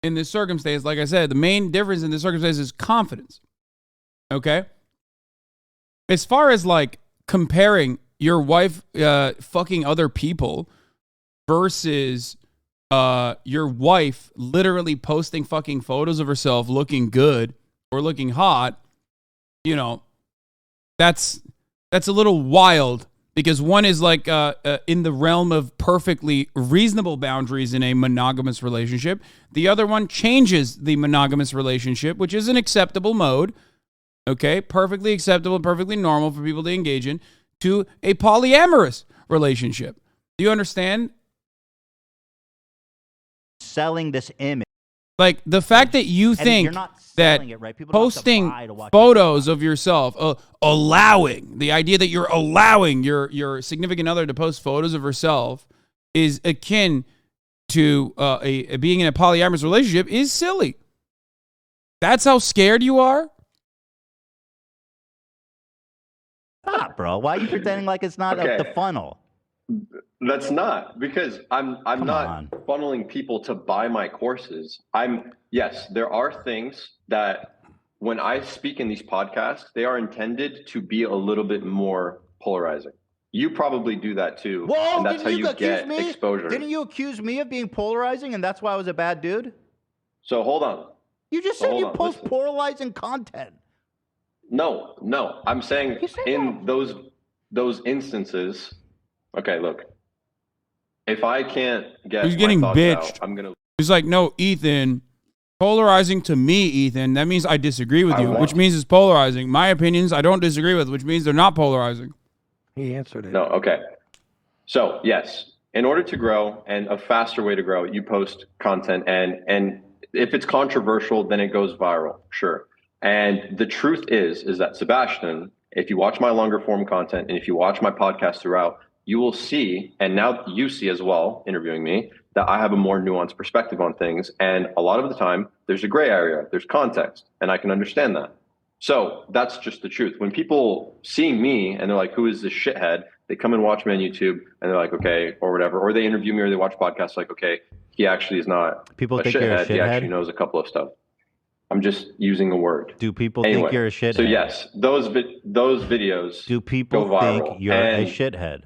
in this circumstance, like I said, the main difference in this circumstance is confidence. Okay? As far as like comparing your wife fucking other people versus your wife literally posting fucking photos of herself looking good or looking hot, you know, that's a little wild. Because one is like in the realm of perfectly reasonable boundaries in a monogamous relationship. The other one changes the monogamous relationship, which is an acceptable mode, okay, perfectly acceptable, perfectly normal for people to engage in, to a polyamorous relationship. Do you understand? Selling this image. Like the fact that you think you're not that selling it, right? People don't have to posting buy to watch photos of yourself, allowing the idea that you're allowing your significant other to post photos of herself is akin to being in a polyamorous relationship is silly. That's how scared you are? Stop, bro. Why are you pretending like it's not Okay. the funnel? That's not, because I'm not funneling people to buy my courses. Yes, there are things that when I speak in these podcasts, they are intended to be a little bit more polarizing. You probably do that too. Whoa, and that's how you get exposure. Didn't you accuse me of being polarizing and that's why I was a bad dude? So hold on. You just said you post polarizing content. No. I'm saying in those instances, okay, look. If I can't get He's getting my thoughts bitched. out, I'm gonna. He's like, no, Ethan, polarizing to me, Ethan. That means I disagree with you, which means it's polarizing. My opinions, I don't disagree with, which means they're not polarizing. He answered it. No, okay. So yes, in order to grow and a faster way to grow, you post content, and if it's controversial, then it goes viral. Sure. And the truth is that Sebastian, if you watch my longer form content and if you watch my podcast throughout, you will see, and now you see as well, interviewing me, that I have a more nuanced perspective on things. And a lot of the time, there's a gray area, there's context, and I can understand that. So that's just the truth. When people see me and they're like, who is this shithead? They come and watch me on YouTube and they're like, okay, or whatever. Or they interview me or they watch podcasts like, okay, he actually is not People a think shithead. you're a shithead? He actually knows a couple of stuff. I'm just using a word. Do people think you're a shithead? So yes, those videos Do people go viral. think you're a shithead?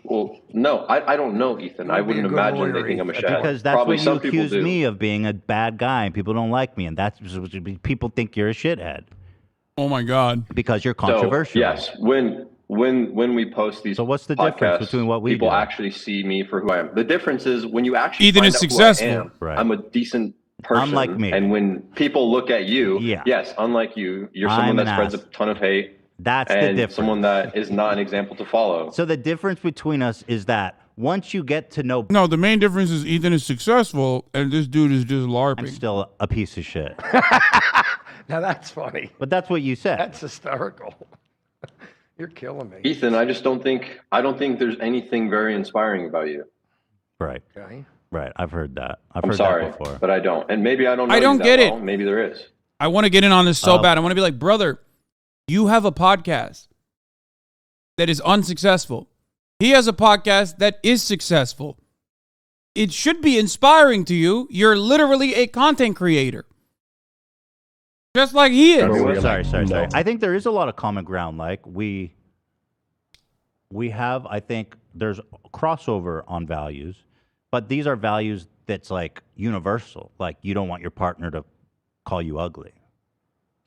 Well, no, I don't know, Ethan. I wouldn't imagine they think I'm a shithead. Because that's Probably what you some people accuse do. me of, being a bad guy, and people don't like me, and that's people think you're a shithead. Oh my God! Because you're controversial. So, yes, when we post these, so what's the difference between what we people do? actually see me for who I am. The difference is when you actually Ethan find is out successful. Who I am, Right. I'm a decent person. Unlike me. And when people look at you, yes, unlike you, you're someone that spreads a ton of hate. That's and the difference. Someone that is not an example to follow. So the difference between us is that once you get to know, No, the main difference is Ethan is successful and this dude is just LARPing. I'm still a piece of shit. Now that's funny. But that's what you said. That's hysterical. You're killing me. Ethan, I don't think there's anything very inspiring about you. Right. Okay. Right. I've heard that. I've I'm heard sorry, that before. but I don't. And maybe I don't know I don't you that get it. well. Maybe there is. I want to get in on this so bad. I want to be like, brother, you have a podcast that is unsuccessful. He has a podcast that is successful. It should be inspiring to you. You're literally a content creator. Just like he is. Sorry. I think there is a lot of common ground. Like we have, I think there's crossover on values, but these are values that's like universal. Like you don't want your partner to call you ugly.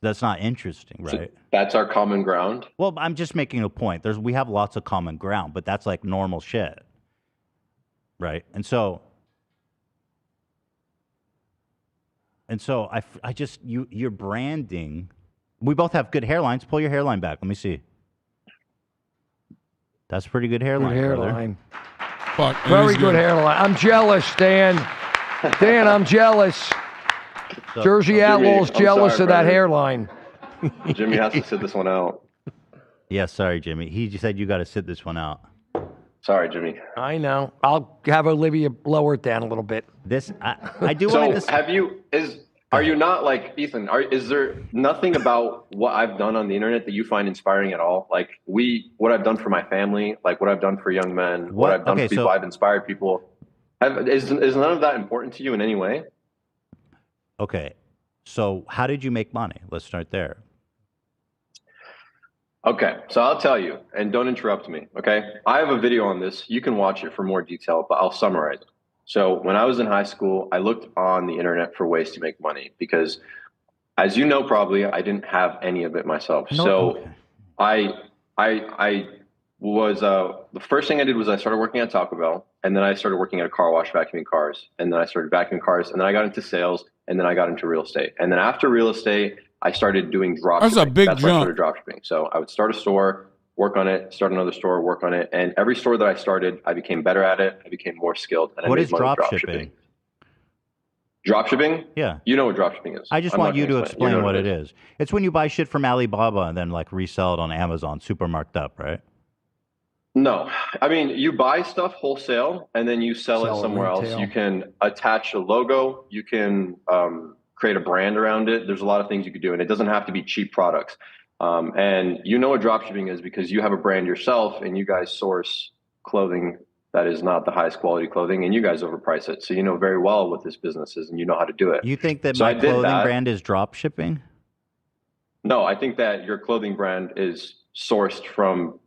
That's not interesting, right? So that's our common ground. Well, I'm just making a point. We have lots of common ground, but that's like normal shit, right? And so I just you're branding. We both have good hairlines. Pull your hairline back. Let me see. That's a pretty good hairline. Good hairline. Fuck, Very good hairline. I'm jealous, Dan. Dan, I'm jealous. Jersey Outlaw's jealous of that hairline. Jimmy has to sit this one out. Yeah, sorry, Jimmy. He just said you got to sit this one out. Sorry, Jimmy. I know. I'll have Olivia lower it down a little bit. I do want to. Are you not like Ethan? Is there nothing about what I've done on the internet that you find inspiring at all? Like what I've done for my family, like what I've done for young men, what I've done for people, I've inspired people. Is none of that important to you in any way? Okay, so how did you make money? Let's start there. Okay, so I'll tell you, and don't interrupt me, okay? I have a video on this. You can watch it for more detail, but I'll summarize it. So when I was in high school, I looked on the internet for ways to make money because, as you know, probably I didn't have any of it myself. I was the first thing I did was I started working at Taco Bell, and then I started working at a car wash vacuuming cars, and then I started vacuuming cars, and then I got into sales, and then I got into real estate, and then after real estate, I started doing dropshipping. That's a big That's where I jump. started dropshipping. So I would start a store, work on it, start another store, work on it, and every store that I started, I became better at it. I became more skilled, and What I is made money dropshipping? Drop shipping? Yeah. You know what drop shipping is. I just I'm want not you gonna to explain. explain what it is. It's when you buy shit from Alibaba and then like resell it on Amazon, super marked up, right? No, I mean, you buy stuff wholesale and then you sell it somewhere else. retail. You can attach a logo. You can create a brand around it. There's a lot of things you could do, and it doesn't have to be cheap products. And you know what dropshipping is because you have a brand yourself and you guys source clothing that is not the highest quality clothing and you guys overprice it. So you know very well what this business is and you know how to do it. You think that So my I did clothing that. brand is drop shipping? No, I think that your clothing brand is sourced from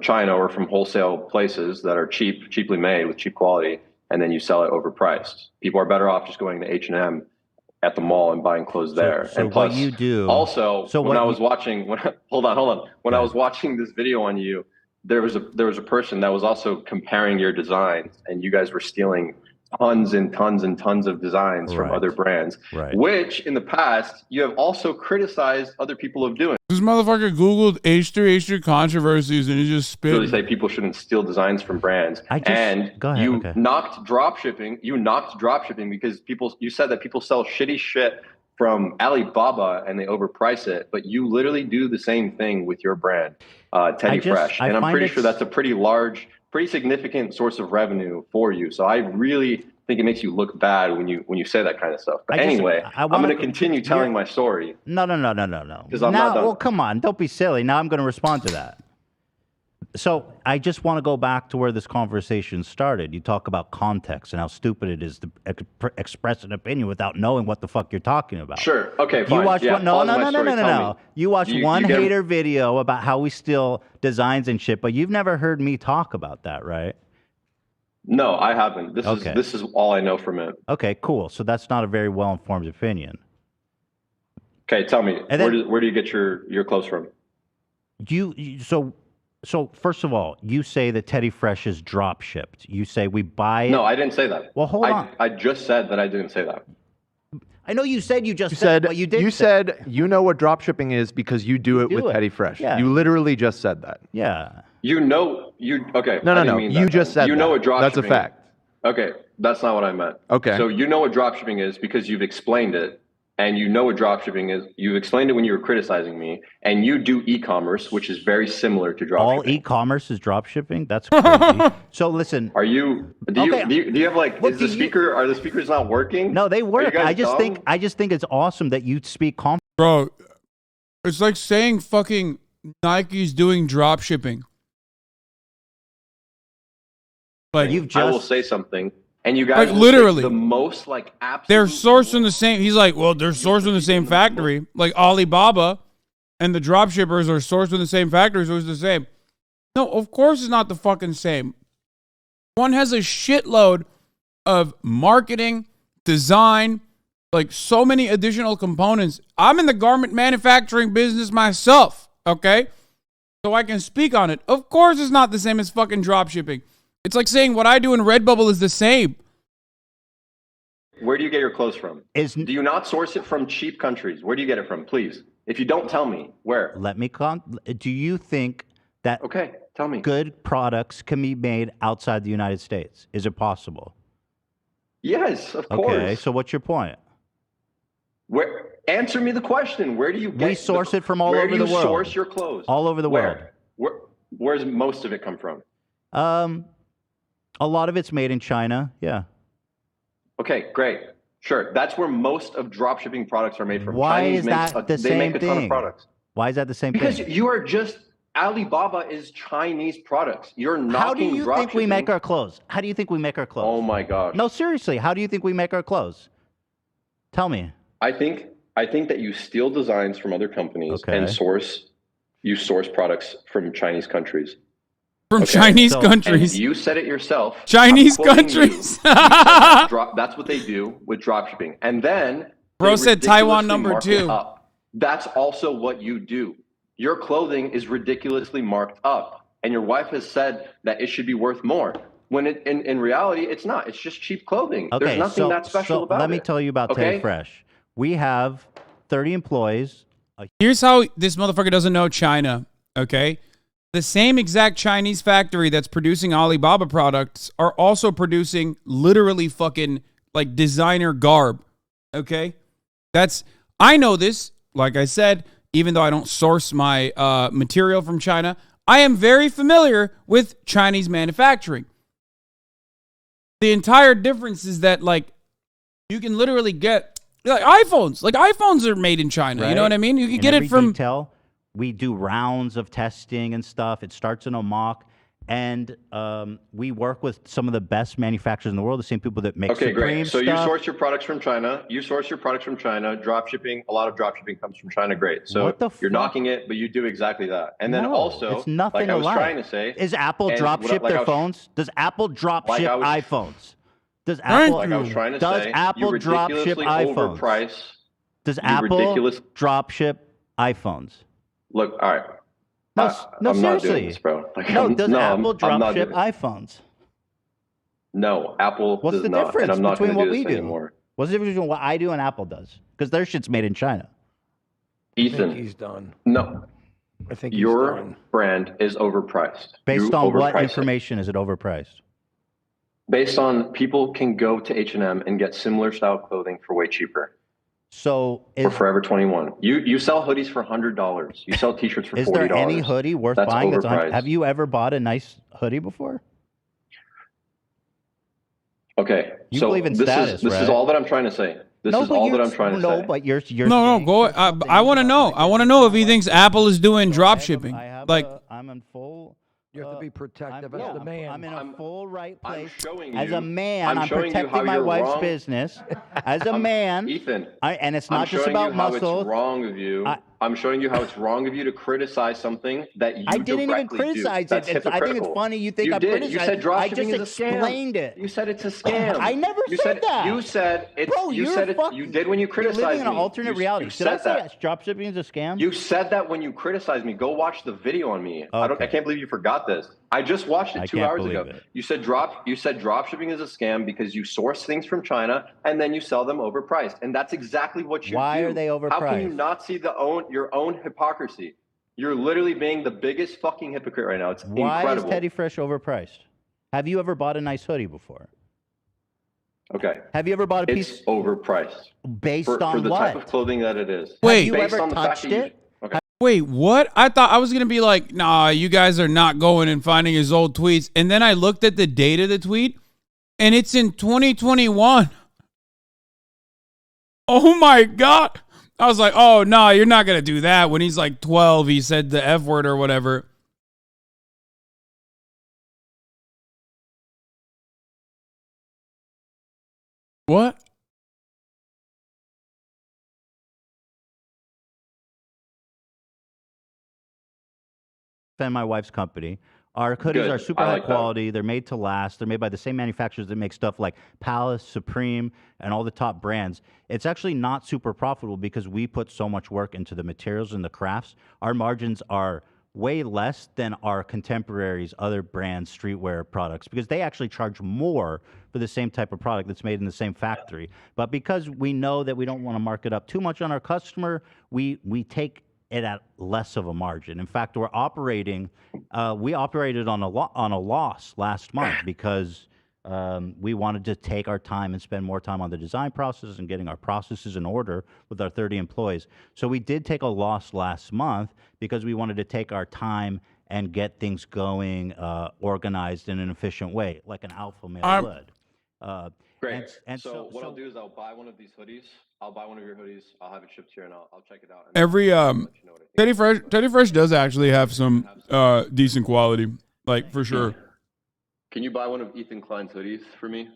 China or from wholesale places that are cheaply made with cheap quality, and then you sell it overpriced. People are better off just going to H&M at the mall and buying clothes there. So and plus, what you do also, so when what I was watching, hold on, when I was watching this video on you, there was a person that was also comparing your designs, and you guys were stealing tons and tons and tons of designs from other brands, which in the past you have also criticized other people of doing. This motherfucker Googled H3H3 controversies and he just spit. Really say people shouldn't steal designs from brands. You knocked drop shipping. You knocked drop shipping because you said that people sell shitty shit from Alibaba and they overprice it, but you literally do the same thing with your brand, Teddy Fresh. And I'm pretty sure that's a pretty large, pretty significant source of revenue for you. So I really think it makes you look bad when you say that kind of stuff. But anyway, I'm going to continue telling my story. No. Because I'm not done. Well, come on. Don't be silly. Now I'm going to respond to that. So I just want to go back to where this conversation started. You talk about context and how stupid it is to express an opinion without knowing what the fuck you're talking about. Sure. Okay, fine. You watched no. You watched one you hater video about how we steal designs and shit, but you've never heard me talk about that, right? No, I haven't. This is all I know from it. Okay, cool. So that's not a very well-informed opinion. Okay, tell me, where do you get your clothes from? So first of all, you say that Teddy Fresh is drop shipped. You say we buy it. No, I didn't say that. Well, hold on. I just said that I didn't say that. I know you said you said what you did. You said you know what drop shipping is because you do it with Teddy Fresh. Yeah. You literally just said that. Yeah. Okay. No. You just said you know what drop That's shipping a fact. Okay, that's not what I meant. Okay. So you know what drop shipping is because you've explained it, and you know what drop shipping is. You've explained it when you were criticizing me, and you do e-commerce, which is very similar to drop shipping. All e-commerce is drop shipping? That's crazy. So listen. Do you have like, are the speakers not working? No, they work. I just think it's awesome that you speak confidently. Bro, it's like saying fucking Nike's doing drop shipping. Like, I will say something, and you guys like literally the most like absolute. They're sourced from the same. He's like, well, they're sourced from the same factory. Like Alibaba and the drop shippers are sourced from the same factory, so it's the same. No, of course it's not the fucking same. One has a shitload of marketing, design, like so many additional components. I'm in the garment manufacturing business myself, okay? So I can speak on it. Of course it's not the same as fucking drop shipping. It's like saying what I do in Redbubble is the same. Where do you get your clothes from? Do you not source it from cheap countries? Where do you get it from, please? If you don't tell me, where? Do you think that tell me. Good products can be made outside the United States? Is it possible? Yes, of course. Okay, so what's your point? Answer me the question. Where do you get? We source it from all over the world. Where do you source your clothes? All over the world. Where's most of it come from? A lot of it's made in China. Yeah. Okay, great. Sure. That's where most of dropshipping products are made from. Why Chinese is that the same thing? Ton of products. Why is that the same because thing? Because you are just Alibaba is Chinese products. You're knocking How do you think we dropshipping. make our clothes? How do you think we make our clothes? Oh my gosh. No, seriously. How do you think we make our clothes? Tell me. I think that you steal designs from other companies and you source products from Chinese countries. Chinese countries. And you said it yourself. Chinese countries. That's what they do with dropshipping. And then bro said Taiwan #2. That's also what you do. Your clothing is ridiculously marked up. And your wife has said that it should be worth more. When in reality, it's not. It's just cheap clothing. Okay, There's nothing that special about it. Let me tell you about Teddy Fresh. We have 30 employees. Here's how this motherfucker doesn't know China, okay? The same exact Chinese factory that's producing Alibaba products are also producing literally fucking like designer garb Okay? I know this, like I said, even though I don't source my material from China, I am very familiar with Chinese manufacturing. The entire difference is that, like, you can literally get like iPhones. Like, iPhones are made in China. Right? You know what I mean? You can get it from detail. We do rounds of testing and stuff. It starts in a mock. And we work with some of the best manufacturers in the world, the same people that make Okay, Supreme great. So stuff. you source your products from China. Drop shipping, a lot of drop shipping comes from China. Great. So you're knocking it, but you do exactly that. And then also, it's nothing like I was alike. trying to say, is Apple drop ship their phones? Does Apple drop ship iPhones? Does Apple? Like I was trying to say, Apple drop ship iPhones? Does Apple drop ship iPhones? Look, all right. No, I'm seriously. not doing this, bro. Like, does Apple drop ship iPhones? No, Apple What's does the not. difference And I'm not between what do we this do? anymore. What's the difference between what I do and Apple does? Because their shit's made in China. Ethan, I think he's done. No. I think he's your done. brand is overpriced. Based on what information is it overpriced? Based on people can go to H&M and get similar style clothing for way cheaper. So for Forever 21. You sell hoodies for $100. You sell t-shirts for $40. Is there any hoodie worth buying? Overpriced. Have you ever bought a nice hoodie before? Okay. You so believe in this status, is right? all that I'm trying to say. This is all that I'm trying to say. No, but you're No, go. I want to know. I want to know if he thinks Apple is doing drop shipping. I'm in full. You have to be protective as the man. I'm in a full right place. Showing you, as a man, I'm showing protecting you how my you're wife's wrong. business. As a man, Ethan, and it's not I'm just showing about you how muscle. It's wrong of you. I'm showing you how it's wrong of you to criticize something that you I didn't even criticize That's it. I think it's funny you think I'm criticizing. You said drop shipping I is just a scam. explained it. You said it's a scam. I never said that. You said it's. Bro, you said it. You did when you criticized me. You're living in an alternate reality. Did I say that drop shipping is a scam? You said that when you criticized me. Go watch the video on me. Okay. I can't believe you forgot this. I just watched it 2 hours ago. It. You said drop shipping is a scam because you source things from China and then you sell them overpriced. And that's exactly what you do. Why are they overpriced? How can you not see your own hypocrisy? You're literally being the biggest fucking hypocrite right now. It's Why incredible. Is Teddy Fresh overpriced? Have you ever bought a nice hoodie before? Okay. Have you ever bought a piece? It's overpriced. Based on for the what? type of clothing that it is. Wait. Have you ever touched it? Okay. Wait, what? I thought I was going to be like, nah, you guys are not going and finding his old tweets. And then I looked at the date of the tweet, and it's in 2021. Oh, my God. I was like, oh, no, you're not going to do that. When he's like 12, he said the F word or whatever. What? And my wife's company. Our hoodies are super high quality. They're made to last. They're made by the same manufacturers that make stuff like Palace, Supreme, and all the top brands. It's actually not super profitable because we put so much work into the materials and the crafts. Our margins are way less than our contemporaries, other brands, streetwear products, because they actually charge more for the same type of product that's made in the same factory. But because we know that we don't want to mark it up too much on our customer, we take it at less of a margin. In fact, we operated on a loss last month because we wanted to take our time and spend more time on the design process and getting our processes in order with our 30 employees. So we did take a loss last month because we wanted to take our time and get things going, organized in an efficient way, like an alpha male would. Great. So what I'll do is I'll buy one of these hoodies. I'll buy one of your hoodies. I'll have it shipped here, and I'll check it out. Every Teddy Fresh does actually have some decent quality, like for sure. Can you buy one of Ethan Klein's hoodies for me?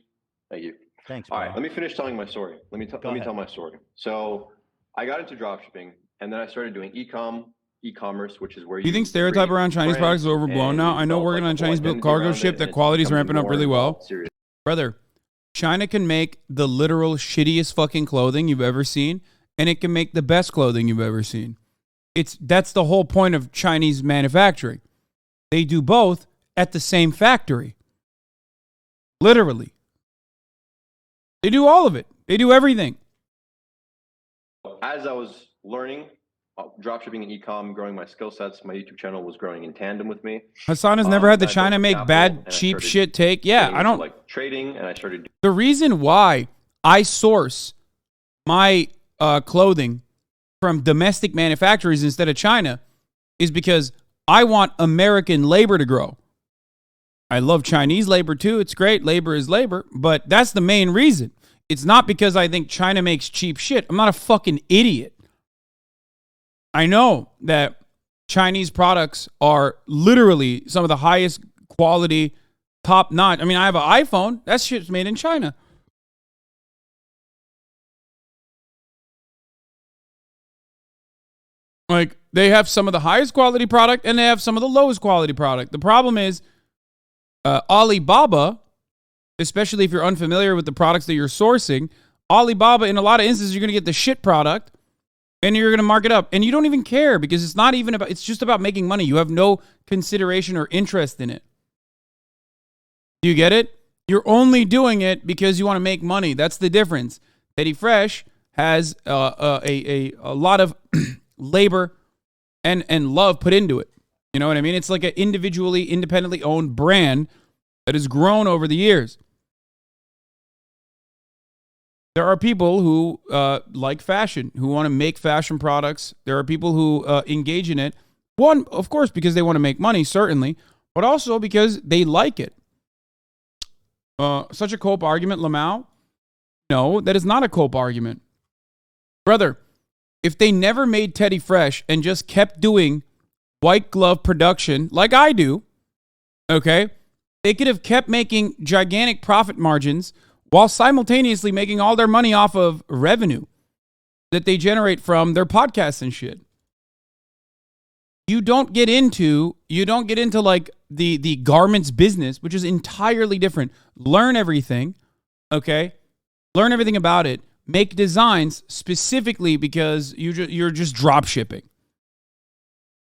Thank you. Thanks. All right, let me finish telling my story. Let me tell my story. So I got into dropshipping, and then I started doing e-commerce, which is where you think stereotype around Chinese products is overblown now? I know working on a Chinese-built cargo ship that quality's ramping up really well. Brother, China can make the literal shittiest fucking clothing you've ever seen, and it can make the best clothing you've ever seen. That's the whole point of Chinese manufacturing. They do both at the same factory. Literally. They do all of it. They do everything. As I was learning dropshipping and e-com, growing my skill sets, my YouTube channel was growing in tandem with me. Hasan has never had the China make bad, cheap shit take. Yeah, I don't like trading, and I started. The reason why I source my clothing from domestic manufacturers instead of China is because I want American labor to grow. I love Chinese labor too. It's great. Labor is labor. But that's the main reason. It's not because I think China makes cheap shit. I'm not a fucking idiot. I know that Chinese products are literally some of the highest quality, top notch. I mean, I have an iPhone. That shit's made in China. Like, they have some of the highest quality product and they have some of the lowest quality product. The problem is Alibaba, especially if you're unfamiliar with the products that you're sourcing, Alibaba, in a lot of instances, you're going to get the shit product and you're going to mark it up. And you don't even care because it's not even about, it's just about making money. You have no consideration or interest in it. Do you get it? You're only doing it because you want to make money. That's the difference. Teddy Fresh has a lot of labor and love put into it. You know what I mean? It's like an individually, independently owned brand that has grown over the years. There are people who like fashion, who want to make fashion products. There are people who engage in it. One, of course, because they want to make money, certainly, but also because they like it. Such a cope argument, Lamau? No, that is not a cope argument. Brother, if they never made Teddy Fresh and just kept doing white glove production like I do, okay, they could have kept making gigantic profit margins while simultaneously making all their money off of revenue that they generate from their podcasts and shit. You don't get into like the garments business, which is entirely different. Learn everything, okay? Learn everything about it. Make designs specifically because you're just drop shipping.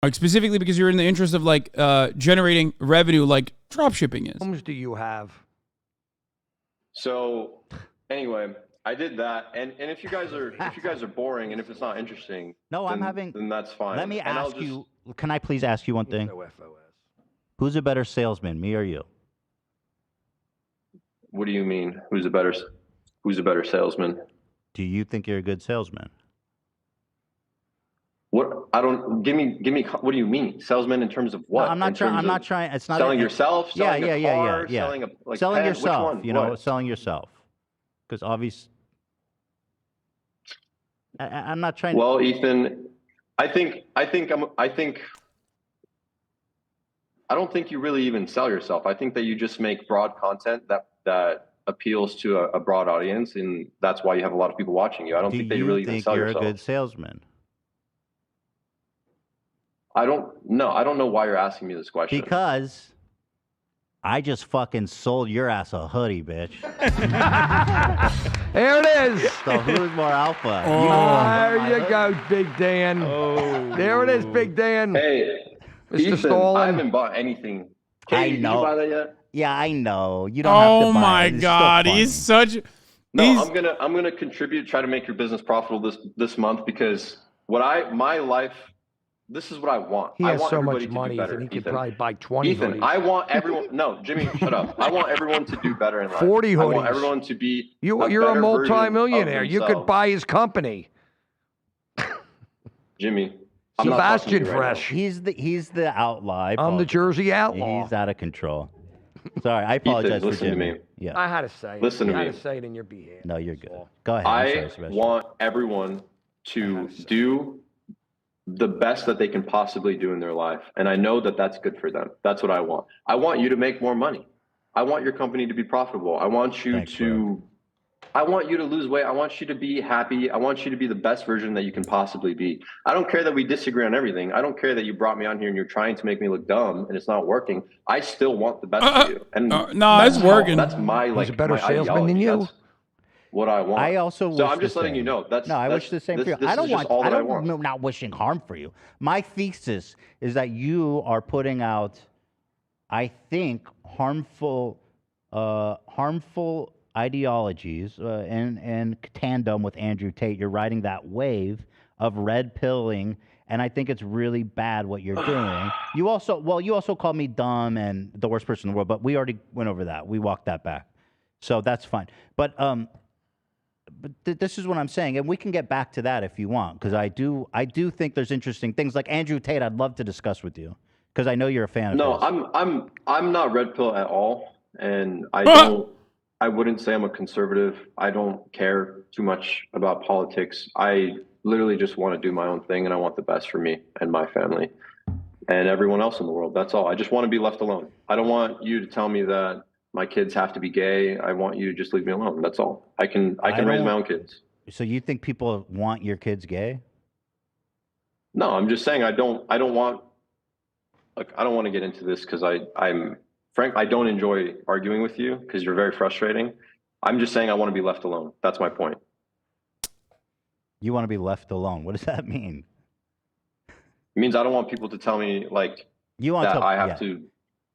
Like specifically because you're in the interest of like generating revenue like drop shipping is. How much do you have? So anyway, I did that, and if you guys are boring and if it's not interesting, then that's fine. Let me ask you. Can I please ask you one thing? Who's a better salesman, me or you? What do you mean? Who's a better salesman? Do you think you're a good salesman? What? I don't. Give me. What do you mean, salesman? In terms of what? No, I'm not trying. It's not selling yourself. Selling a car, yeah. Selling a selling pen? yourself. Which one? You know, selling yourself. Because obviously, I'm not trying. Well, Ethan, I don't think you really even sell yourself. I think that you just make broad content that appeals to a broad audience, and that's why you have a lot of people watching you. I don't think that you really even sell yourself. Do you think you're a good salesman? I don't know why you're asking me this question. Because I just fucking sold your ass a hoodie, bitch. There it is. So who's more alpha? There you go, Big Dan. Oh. There it is, Big Dan. Hey, Mr. Ethan, Stalin. I haven't bought anything. Katie, did you buy that yet? Yeah, I know. You don't have to buy it. Oh my God, he's such. No, I'm gonna contribute. Try to make your business profitable this month because my life. This is what I want. He has want so much to money do better, that he could probably buy 20 Ethan, hoodies. I want everyone. No, Jimmy, shut up. I want everyone to do better in life. 40 hoodies. I want everyone to be. You're a better multi-millionaire. You could buy his company. Jimmy. Sebastian Fresh. He's the outlier. I'm the Jersey outlaw. He's out of control. Sorry, I apologize Ethan, for Jimmy. to me. Yeah. I had to say it. Listen to me. I had to say it in your behalf. No, you're good. Go ahead. I want everyone to do the best that they can possibly do in their life. And I know that that's good for them. That's what I want. I want you to make more money. I want your company to be profitable. I want you to lose weight. I want you to be happy. I want you to be the best version that you can possibly be. I don't care that we disagree on everything. I don't care that you brought me on here and you're trying to make me look dumb and it's not working. I still want the best for you. And no, it's working. That's my He's a better salesman than you. That's what I want. I also so I'm just letting you know. I wish the same for you. I don't not wishing harm for you. My thesis is that you are putting out, I think, harmful ideologies in tandem with Andrew Tate. You're riding that wave of red pilling, and I think it's really bad what you're doing. You also called me dumb and the worst person in the world, but we already went over that. We walked that back, so that's fine. But But this is what I'm saying, and we can get back to that if you want, because I do think there's interesting things like Andrew Tate. I'd love to discuss with you because I know you're a fan of his. I'm not red pill at all, and I wouldn't say I'm a conservative. I don't care too much about politics. I literally just want to do my own thing, and I want the best for me and my family and everyone else in the world. That's all. I just want to be left alone. I don't want you to tell me that my kids have to be gay. I want you to just leave me alone. That's all. I can raise my own kids. So you think people want your kids gay? No, I'm just saying I don't want to get into this because I'm Frank, I don't enjoy arguing with you because you're very frustrating. I'm just saying I want to be left alone. That's my point. You want to be left alone. What does that mean? It means I don't want people to tell me like I have to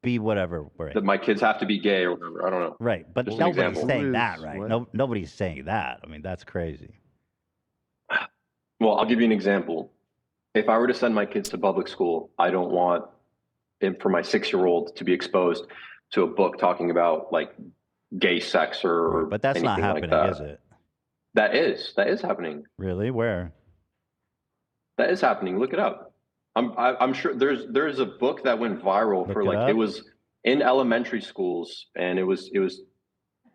be whatever. Right. That my kids have to be gay or whatever. I don't know. Right. But Just nobody's saying that, right? No, nobody's saying that. I mean, that's crazy. Well, I'll give you an example. If I were to send my kids to public school, I don't want for my 6-year-old to be exposed to a book talking about like gay sex or but that's not happening, like that. Is it? That is happening. Really? Where? That is happening. Look it up. I'm sure there's a book that went viral for like it was in elementary schools and it was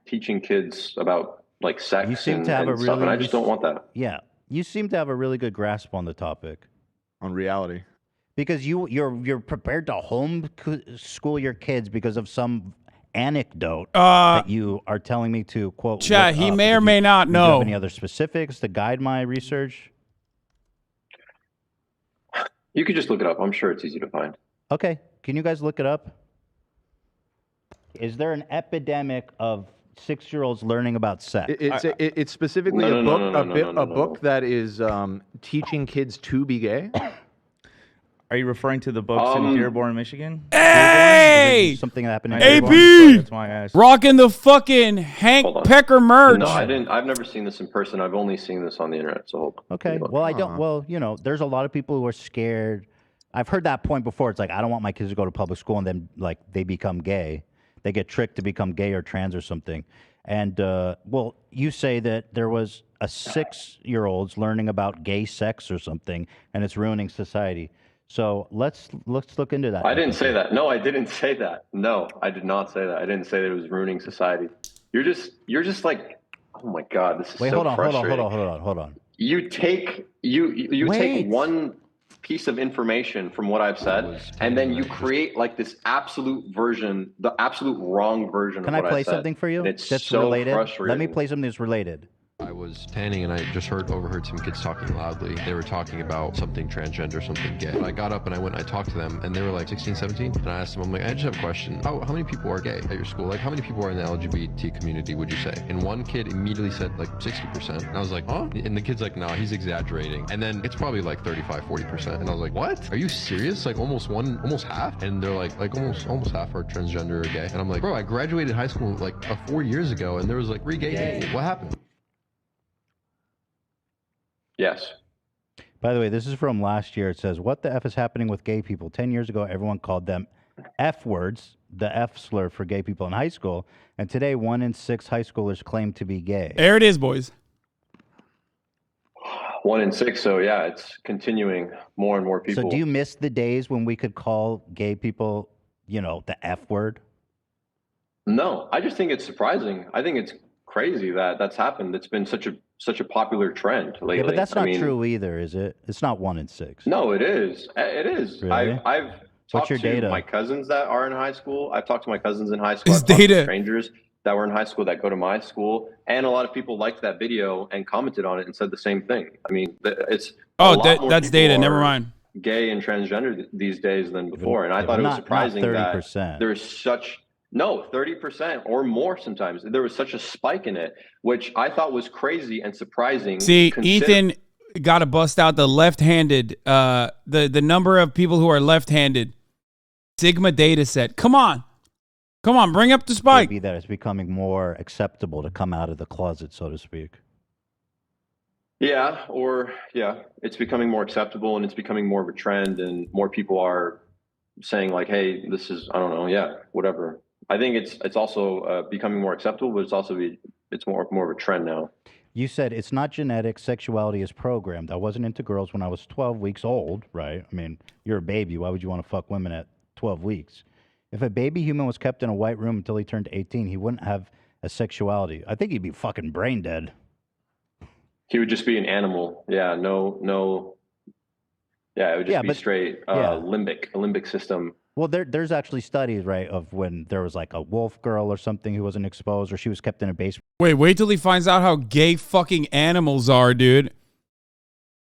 teaching kids about like sex you seem to have a stuff, and I just don't want that. Yeah. You seem to have a really good grasp on the topic. On reality. Because you're prepared to homeschool your kids because of some anecdote that you are telling me to quote. Chat, he may or may not know. Do you have any other specifics to guide my research? You could just look it up. I'm sure it's easy to find. Okay. Can you guys look it up? Is there an epidemic of 6-year-olds learning about sex? It's specifically a book that is teaching kids to be gay. Are you referring to the books in Dearborn, Michigan? Hey! Something happened in AP! That's why I asked. Rocking the fucking Hank Pecker merch. No, I didn't. I've never seen this in person. I've only seen this on the internet. So hold on. Okay. Well, I don't. Well, you know, there's a lot of people who are scared. I've heard that point before. It's like I don't want my kids to go to public school and then like they become gay. They get tricked to become gay or trans or something. And well, you say that there was a 6-year-old's learning about gay sex or something, and it's ruining society. So let's look into that. I didn't say that. No, I didn't say that. No, I did not say that. I didn't say that it was ruining society. You're just like, oh my God, this is so frustrating. Hold on. You take one piece of information from what I've said, and then you create like this absolute version, the absolute wrong version Can of what I play I said. something for you It's that's so related? frustrating. Let me play something that's related. I was tanning and I just overheard some kids talking loudly. They were talking about something transgender, something gay. I got up and I went and I talked to them and they were like 16, 17. And I asked them, I'm like, I just have a question. How many people are gay at your school? Like, how many people are in the LGBT community, would you say? And one kid immediately said like 60%. And I was like, huh? And the kid's like, no, he's exaggerating. And then it's probably like 35, 40%. And I was like, what? Are you serious? Like almost half? And they're like almost half are transgender or gay. And I'm like, bro, I graduated high school like 4 years ago and there was like 3 gay people. What happened? Yes. By the way, this is from last year. It says, what the F is happening with gay people? 10 years ago, everyone called them F words, the F slur for gay people in high school. And today, 1 in 6 high schoolers claim to be gay. There it is, boys. 1 in 6. So yeah, it's continuing. More and more people. So do you miss the days when we could call gay people, you know, the F word? No, I just think it's surprising. I think it's crazy that that's happened. It's been such a popular trend lately. Yeah, but that's not true either, is it? It's not 1 in 6. No, it is. It is. Really? I've talked your to data? my cousins that are in high school. I've talked to my cousins in high school. His I've talked to data. strangers that were in high school that go to my school, and a lot of people liked that video and commented on it and said the same thing. I mean, it's that's data. Never mind. Gay and transgender these days than before, and I thought it was surprising that there's such. No, 30% or more sometimes. There was such a spike in it, which I thought was crazy and surprising. See, Ethan got to bust out the left-handed, the number of people who are left-handed. Sigma data set. Come on, bring up the spike. Maybe that it's becoming more acceptable to come out of the closet, so to speak. Yeah, it's becoming more acceptable and it's becoming more of a trend, and more people are saying like, hey, this is, I don't know, whatever. I think it's also becoming more acceptable, but it's more of a trend now. You said it's not genetic, sexuality is programmed. I wasn't into girls when I was 12 weeks old, right? I mean, you're a baby. Why would you want to fuck women at 12 weeks? If a baby human was kept in a white room until he turned 18, he wouldn't have a sexuality. I think he'd be fucking brain dead. He would just be an animal. Yeah, no. Yeah, it would just be straight limbic system. Well, there's actually studies, right, of when there was like a wolf girl or something who wasn't exposed, or she was kept in a basement. Wait till he finds out how gay fucking animals are, dude.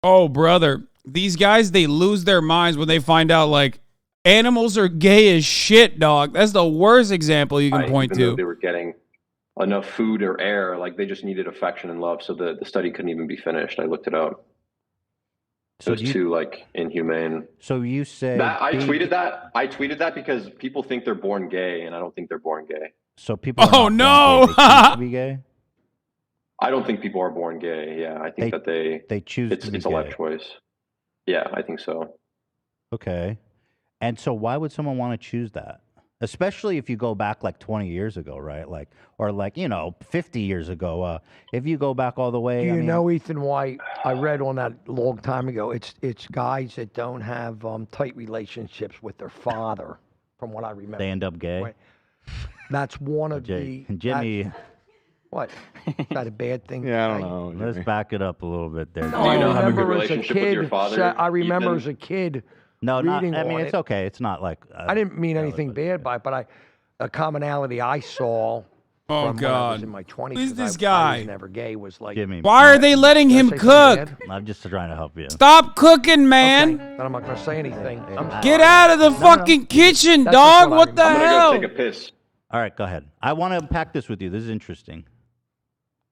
Oh, brother. These guys, they lose their minds when they find out, like, animals are gay as shit, dog. That's the worst example you can point to. They were getting enough food or air, like they just needed affection and love, so the study couldn't even be finished. I looked it up. So it was too like inhumane. So you say that I tweeted that because people think they're born gay, and I don't think they're born gay. So people. Oh no! They choose to be gay. I don't think people are born gay. Yeah, I think that they choose. It's a life choice. Yeah, I think so. Okay, and so why would someone want to choose that? Especially if you go back like 20 years ago, right? Like, or like, 50 years ago. If you go back all the way. Do you know, Ethan, why I read on that a long time ago? It's guys that don't have tight relationships with their father, from what I remember. They end up gay. That's one of the. Jimmy. What? Is that a bad thing? Yeah, I don't know. Let's back it up a little bit there. No, I remember as a kid. I remember as a kid. No, not. I mean, it's okay. It's not like. I didn't mean anything bad by it, but a commonality I saw. Oh from God! when I was in my 20s. Who's this I guy? was never gay. Was like. Why are they letting him cook? I'm just trying to help you. Stop cooking, man! Okay, then I'm not going to say anything. Get out of the fucking kitchen, That's dog! just What the I'm hell? gonna go take a piss. All right, go ahead. I want to unpack this with you. This is interesting.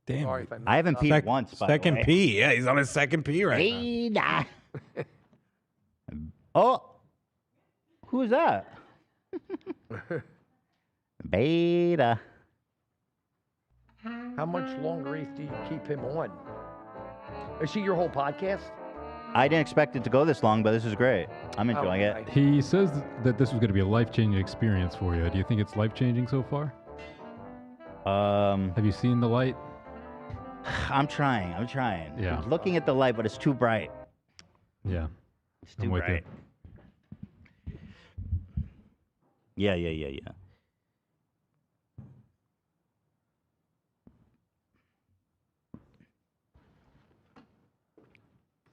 Damn. Sorry if I haven't peed once. By Second the way. pee. Yeah, he's on his second pee right now. Oh, who is that? Beta. How much longer, Heath, do you keep him on? Is he your whole podcast? I didn't expect it to go this long, but this is great. I'm enjoying it. He says that this was going to be a life-changing experience for you. Do you think it's life-changing so far? Have you seen the light? I'm trying. Yeah. I'm looking at the light, but it's too bright. Yeah. It's too I'm with bright. Yeah.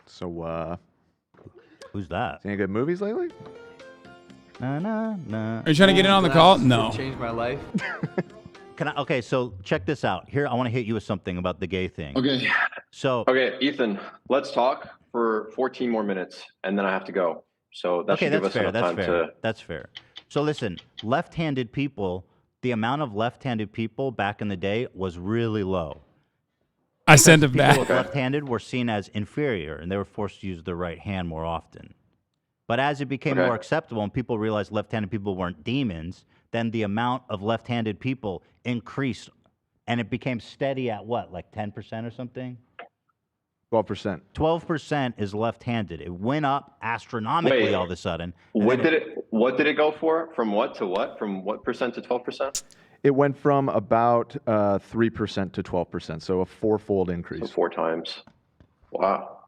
So, who's that? Any good movies lately? Nah. Are you trying to get in on the call? No. Changed my life. Okay, so check this out. Here, I want to hit you with something about the gay thing. Okay. So. Okay, Ethan, let's talk for 14 more minutes, and then I have to go. So that should give us enough time to. That's fair. So listen, left-handed people, the amount of left-handed people back in the day was really low. I sent it back. People left-handed were seen as inferior, and they were forced to use their right hand more often. But as it became more acceptable and people realized left-handed people weren't demons, then the amount of left-handed people increased, and it became steady at what, like 10% or something? 12%. 12% is left-handed. It went up astronomically all of a sudden. What did it go for? From what to what? From what percent to 12%? It went from about 3% to 12%, so a fourfold increase. So 4 times. Wow.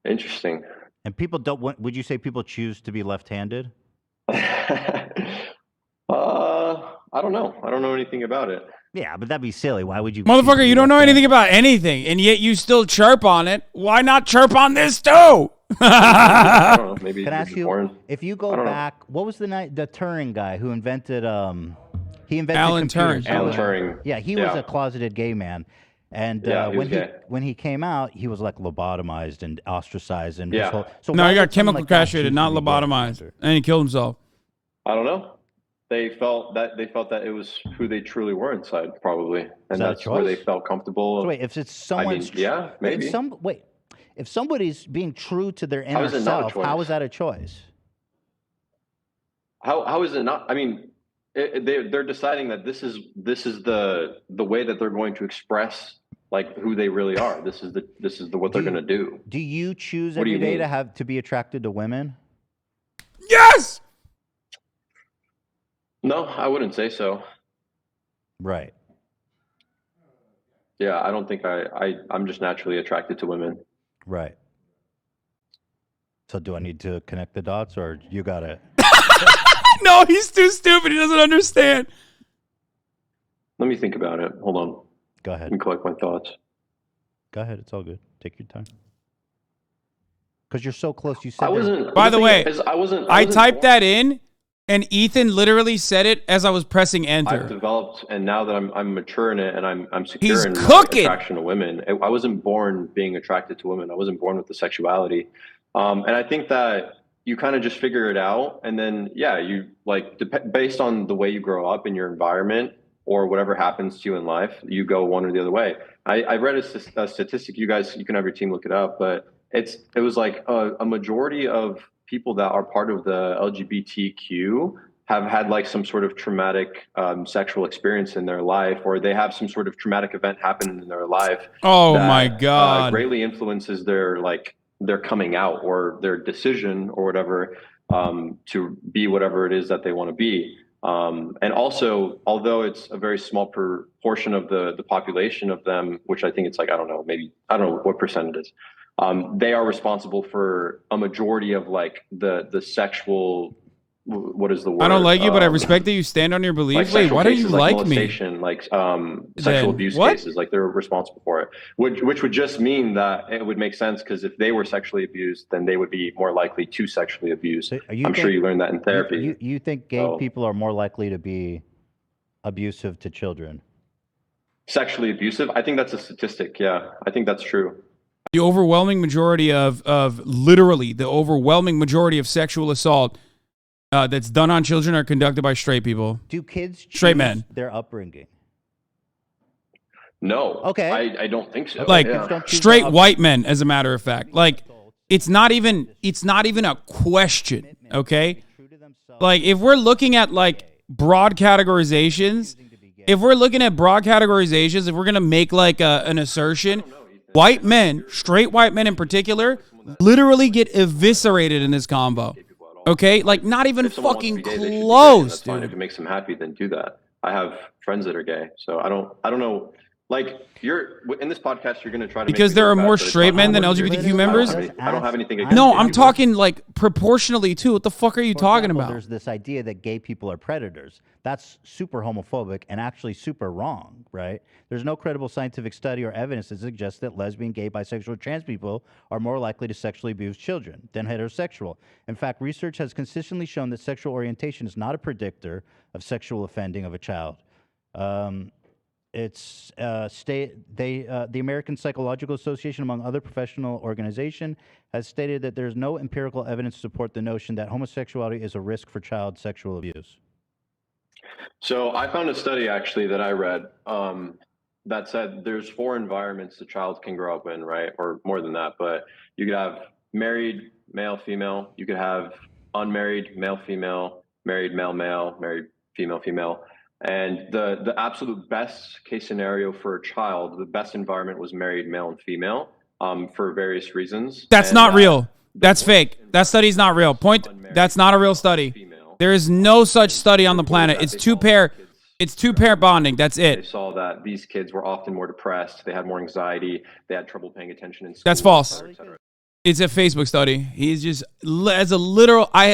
Interesting. And people don't. Would you say people choose to be left-handed? I don't know. I don't know anything about it. Yeah, but that'd be silly. Why would you? Motherfucker, you don't know anything about anything, and yet you still chirp on it. Why not chirp on this too? I don't know. Maybe Can I ask you, born. if you go back, what was the Turing guy who invented? He invented Alan computers. Turing. Alan Turing. Yeah, he was a closeted gay man, and when he came out, he was like lobotomized and ostracized. And Yeah. No, he got chemical castrated, not lobotomized, and he killed himself. I don't know. They felt that it was who they truly were inside, probably, and that's where they felt comfortable. So wait, if it's someone's, yeah, maybe. If somebody's being true to their inner self, how is that a choice? How is it not? I mean, they're deciding that this is the way that they're going to express like who they really are. This is what they're going to do. Do you choose every day to be attracted to women? Yes. No, I wouldn't say so. Right. Yeah, I don't think I'm just naturally attracted to women. Right. So do I need to connect the dots, or you got it? No, he's too stupid. He doesn't understand. Let me think about it. Hold on. Go ahead. Let me collect my thoughts. Go ahead. It's all good. Take your time. Because you're so close. You said I wasn't. By the way, I wasn't. I typed that in, and Ethan literally said it as I was pressing enter. I've developed, and now that I'm mature in it, and I'm secure He's in my cooking. attraction to women. I wasn't born being attracted to women. I wasn't born with the sexuality, and I think that you kind of just figure it out, and then you like based on the way you grow up in your environment or whatever happens to you in life, you go one or the other way. I read a statistic. You guys, you can have your team look it up, but it was like a majority of people that are part of the LGBTQ have had like some sort of traumatic sexual experience in their life, or they have some sort of traumatic event happen in their life. Oh that, my God. Greatly influences their coming out or their decision or whatever to be whatever it is that they want to be. And also, although it's a very small proportion of the population of them, which I think it's like, I don't know what percent it is. They are responsible for a majority of like the sexual, what is the word? I don't like you, but I respect that you stand on your beliefs. Wait, why don't you like me? Sexual abuse cases, like they're responsible for it, which would just mean that it would make sense because if they were sexually abused, then they would be more likely to sexually abuse. So I'm sure you learned that in therapy. You think gay people are more likely to be abusive to children? Sexually abusive? I think that's a statistic. Yeah, I think that's true. The overwhelming majority of literally the overwhelming majority of sexual assault that's done on children are conducted by straight people. Do kids straight men their upbringing? No. Okay. I don't think so. Like straight white men, as a matter of fact. Like it's not even a question. Okay. Like if we're looking at like broad categorizations, if we're gonna make like an assertion, white men, straight white men in particular, literally get eviscerated in this combo. Okay, like not even fucking close, that's fine. If it makes them happy, then do that. I have friends that are gay, so I don't know. Like you're in this podcast, you're gonna try to because there are more straight men than LGBTQ members. I don't have anything against. No, I'm talking like proportionally too. What the fuck are you talking about? There's this idea that gay people are predators. That's super homophobic and actually super wrong, right? There's no credible scientific study or evidence that suggests that lesbian, gay, bisexual, or trans people are more likely to sexually abuse children than heterosexual. In fact, research has consistently shown that sexual orientation is not a predictor of sexual offending of a child. The American Psychological Association, among other professional organizations, has stated that there's no empirical evidence to support the notion that homosexuality is a risk for child sexual abuse. So I found a study actually that I read that said there's 4 environments the child can grow up in, right? Or more than that, but you could have married male, female. You could have unmarried male, female, married male, male, married female, female. And the absolute best case scenario for a child, the best environment was married male and female for various reasons. That's not real. That's fake. That study's not real. That's not a real study. There is no such study on the planet. It's two-pair bonding. That's it. They saw that these kids were often more depressed. They had more anxiety. They had trouble paying attention in school. That's false. Et cetera. It's a Facebook study. He's just as a literal. I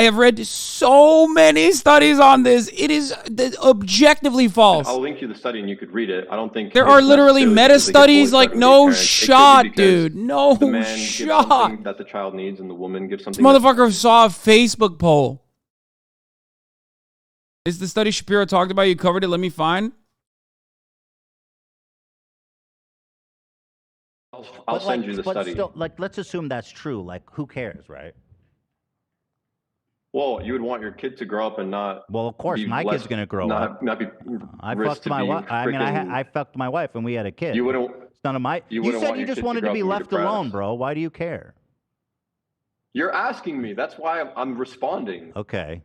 have read so many studies on this. It is objectively false. I'll link you the study and you could read it. I don't think there are literally meta studies. Like no shot, dude. No the man shot. Gives something that the child needs, and the woman gives something. This motherfucker saw a Facebook poll. Is the study Shapiro talked about? You covered it. Let me find. I'll send you the study. Still, like, let's assume that's true. Like, who cares, right? Well, you would want your kid to grow up and not. Well, of course, my kid's gonna grow up. Not be. I fucked my wife. I mean, I fucked my wife, and we had a kid. You wouldn't. It's none of my. You said you just wanted to be left alone, bro. Why do you care? You're asking me. That's why I'm responding. Okay.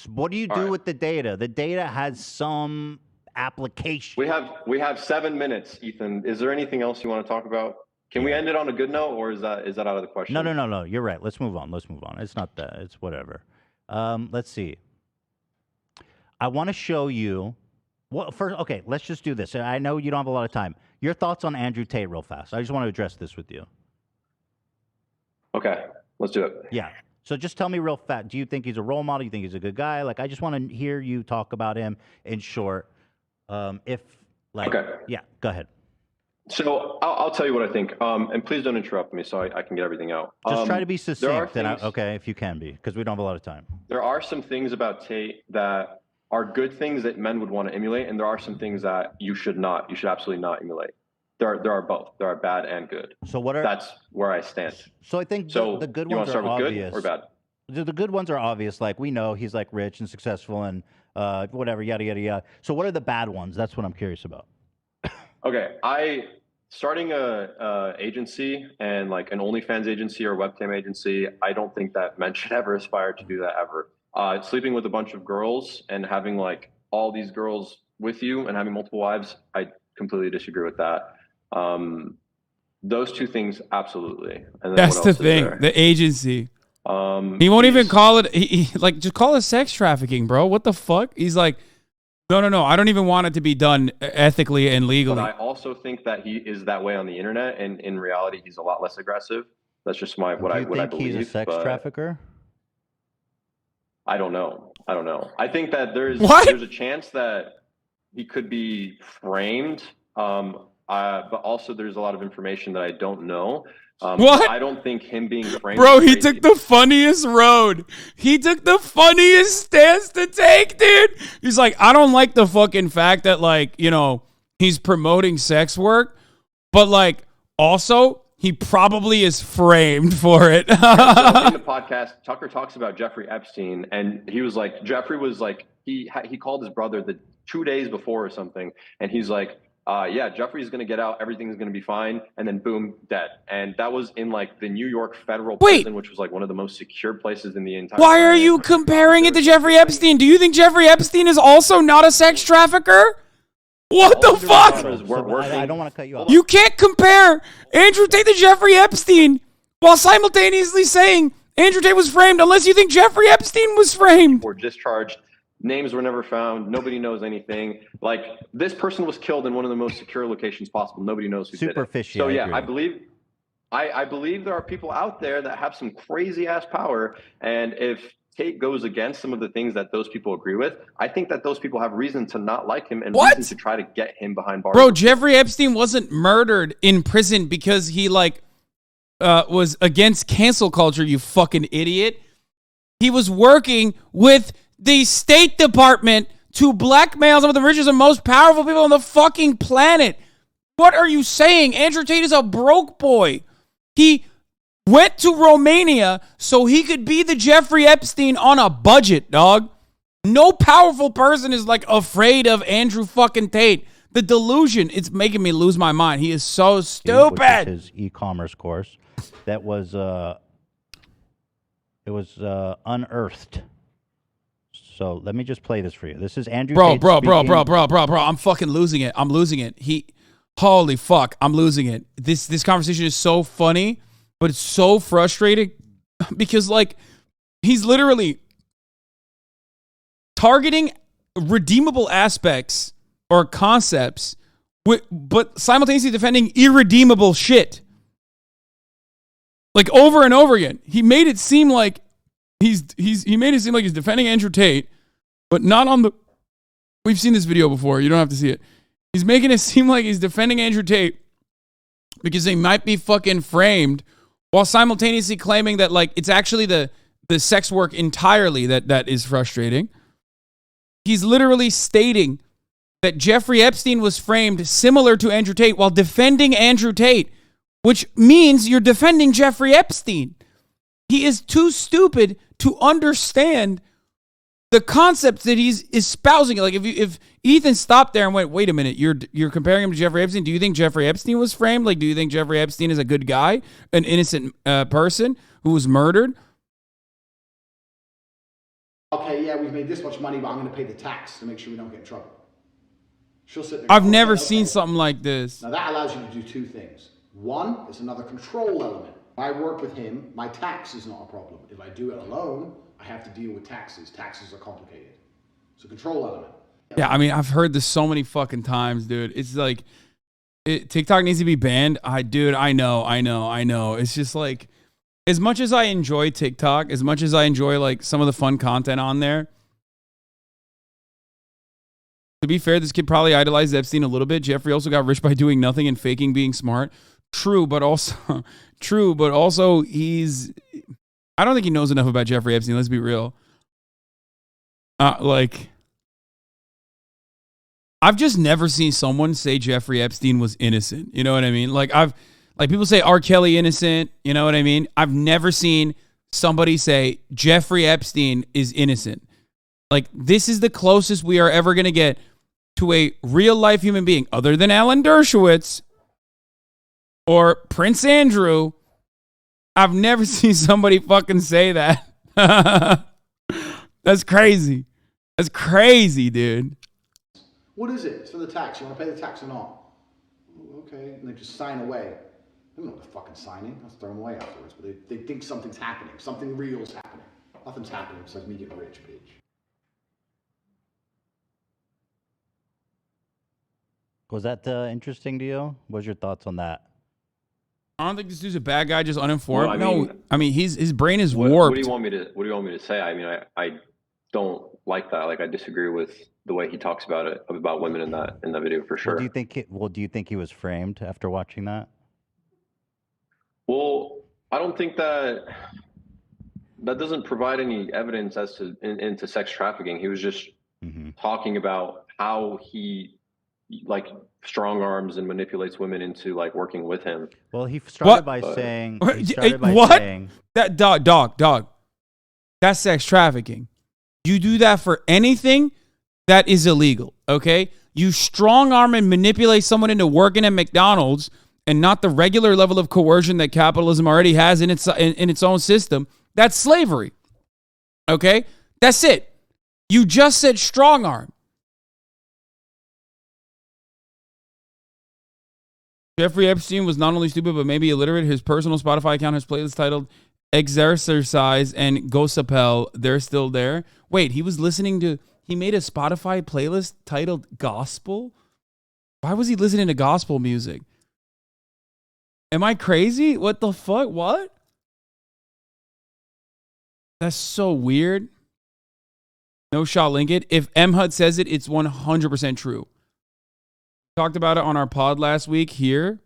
What do you do with the data? The data has some application. We have 7 minutes, Ethan. Is there anything else you want to talk about? Can we end it on a good note, or is that out of the question? No. You're right. Let's move on. It's not that. It's whatever. Let's see. I want to show you Well, first, okay, let's just do this. I know you don't have a lot of time. Your thoughts on Andrew Tate real fast. I just want to address this with you. Okay, let's do it. Yeah. So just tell me real fast. Do you think he's a role model? Do you think he's a good guy? Like, I just want to hear you talk about him in short. Okay. Yeah, go ahead. So I'll tell you what I think. And please don't interrupt me so I can get everything out. Just try to be succinct. Things, okay, if you can be, because we don't have a lot of time. There are some things about Tate that are good things that men would want to emulate, and there are some things that you should not. You should absolutely not emulate. There are both. There are bad and good. So what are? That's where I stand. So I think the good ones are obvious. Good or bad? The good ones are obvious. Like, we know he's like rich and successful and whatever, yada yada yada. So what are the bad ones? That's what I'm curious about. Okay, starting a agency and like an OnlyFans agency or webcam agency, I don't think that men should ever aspire to do that ever. Sleeping with a bunch of girls and having like all these girls with you and having multiple wives, I completely disagree with that. Those two things, absolutely. And then that's the thing. The agency. He won't even call it. He like just call it sex trafficking, bro. What the fuck? He's like, no. I don't even want it to be done ethically and legally. But I also think that he is that way on the internet, and in reality, he's a lot less aggressive. That's just what I believe. He's a sex trafficker? I don't know. I think that there's a chance that he could be framed. But also there's a lot of information that I don't know. What? I don't think him being framed. Bro, he took the funniest road. He took the funniest stance to take, dude. He's like, I don't like the fucking fact that, like, you know, he's promoting sex work, but like also he probably is framed for it. So in the podcast, Tucker talks about Jeffrey Epstein, and he was like, Jeffrey was like, he called his brother the 2 days before or something, and he's like, yeah, Jeffrey's going to get out. Everything's going to be fine. And then boom, dead. And that was in like the New York federal prison, which was like one of the most secure places in the entire Why are you comparing it to Jeffrey Epstein? Do you think Jeffrey Epstein is also not a sex trafficker? What the fuck? I don't want to cut you off. You can't compare Andrew Tate to Jeffrey Epstein while simultaneously saying Andrew Tate was framed unless you think Jeffrey Epstein was framed. Or discharged. Names were never found. Nobody knows anything. Like, this person was killed in one of the most secure locations possible. Nobody knows who did it. So yeah, I believe there are people out there that have some crazy ass power. And if Tate goes against some of the things that those people agree with, I think that those people have reason to not like him and reason to try to get him behind bars. Bro, Jeffrey Epstein wasn't murdered in prison because he was against cancel culture, you fucking idiot. He was working with the State Department to blackmail some of the richest and most powerful people on the fucking planet. What are you saying? Andrew Tate is a broke boy. He went to Romania so he could be the Jeffrey Epstein on a budget, dog. No powerful person is like afraid of Andrew fucking Tate. The delusion, it's making me lose my mind. He is so stupid. Which is his e-commerce course that was unearthed. So let me just play this for you. This is Andrew Tate bro. I'm fucking losing it. I'm losing it. Holy fuck, I'm losing it. This conversation is so funny, but it's so frustrating because like he's literally targeting redeemable aspects or concepts, but simultaneously defending irredeemable shit. Like over and over again, he made it seem like he's defending Andrew Tate, but not on the. We've seen this video before. You don't have to see it. He's making it seem like he's defending Andrew Tate because they might be fucking framed, while simultaneously claiming that like it's actually the sex work entirely that is frustrating. He's literally stating that Jeffrey Epstein was framed similar to Andrew Tate while defending Andrew Tate, which means you're defending Jeffrey Epstein. He is too stupid to understand the concepts that he's espousing. Like if Ethan stopped there and went, wait a minute, you're comparing him to Jeffrey Epstein. Do you think Jeffrey Epstein was framed? Like, do you think Jeffrey Epstein is a good guy, an innocent person who was murdered? Okay, yeah, we've made this much money, but I'm going to pay the tax to make sure we don't get in trouble. She'll sit there. I've never seen something like this. Now that allows you to do two things. One, it's another control element. If I work with him, my tax is not a problem. If I do it alone, I have to deal with taxes. Taxes are complicated. It's a control element. Yeah, I mean, I've heard this so many fucking times, dude. It's like, TikTok needs to be banned. I know. It's just like, as much as I enjoy TikTok, as much as I enjoy like some of the fun content on there, to be fair, this kid probably idolized Epstein a little bit. Jeffrey also got rich by doing nothing and faking being smart. True, but also I don't think he knows enough about Jeffrey Epstein. Let's be real. Like, I've just never seen someone say Jeffrey Epstein was innocent. You know what I mean? Like people say R. Kelly innocent. You know what I mean? I've never seen somebody say Jeffrey Epstein is innocent. Like, this is the closest we are ever going to get to a real life human being, other than Alan Dershowitz or Prince Andrew. I've never seen somebody fucking say that. That's crazy. That's crazy, dude. What is it? It's for the tax. You want to pay the tax or not? Okay. And they just sign away. They don't know what they're fucking signing. I'll throw them away afterwards. But they think something's happening. Something real's happening. Nothing's happening besides me getting rich, bitch. Was that interesting to you? What's your thoughts on that? I don't think this dude's a bad guy, just uninformed. Well, I mean, his brain is what warped. do you want me to say? I mean, I don't like that. Like, I disagree with the way he talks about women in that video for sure. Do you think he was framed after watching that? Well, I don't think that doesn't provide any evidence as to into sex trafficking. He was just talking about how he like strong arms and manipulates women into like working with him. Well, he started by saying that dog. That's sex trafficking. You do that for anything, that is illegal. Okay, you strong arm and manipulate someone into working at McDonald's, and not the regular level of coercion that capitalism already has in its own system. That's slavery. Okay, that's it. You just said strong arm. Jeffrey Epstein was not only stupid, but maybe illiterate. His personal Spotify account has playlists titled Exercise and Gospel. They're still there. Wait, he made a Spotify playlist titled Gospel? Why was he listening to gospel music? Am I crazy? What the fuck? What? That's so weird. No shot link it. If M. Hud says it, it's 100% true. Talked about it on our pod last week here.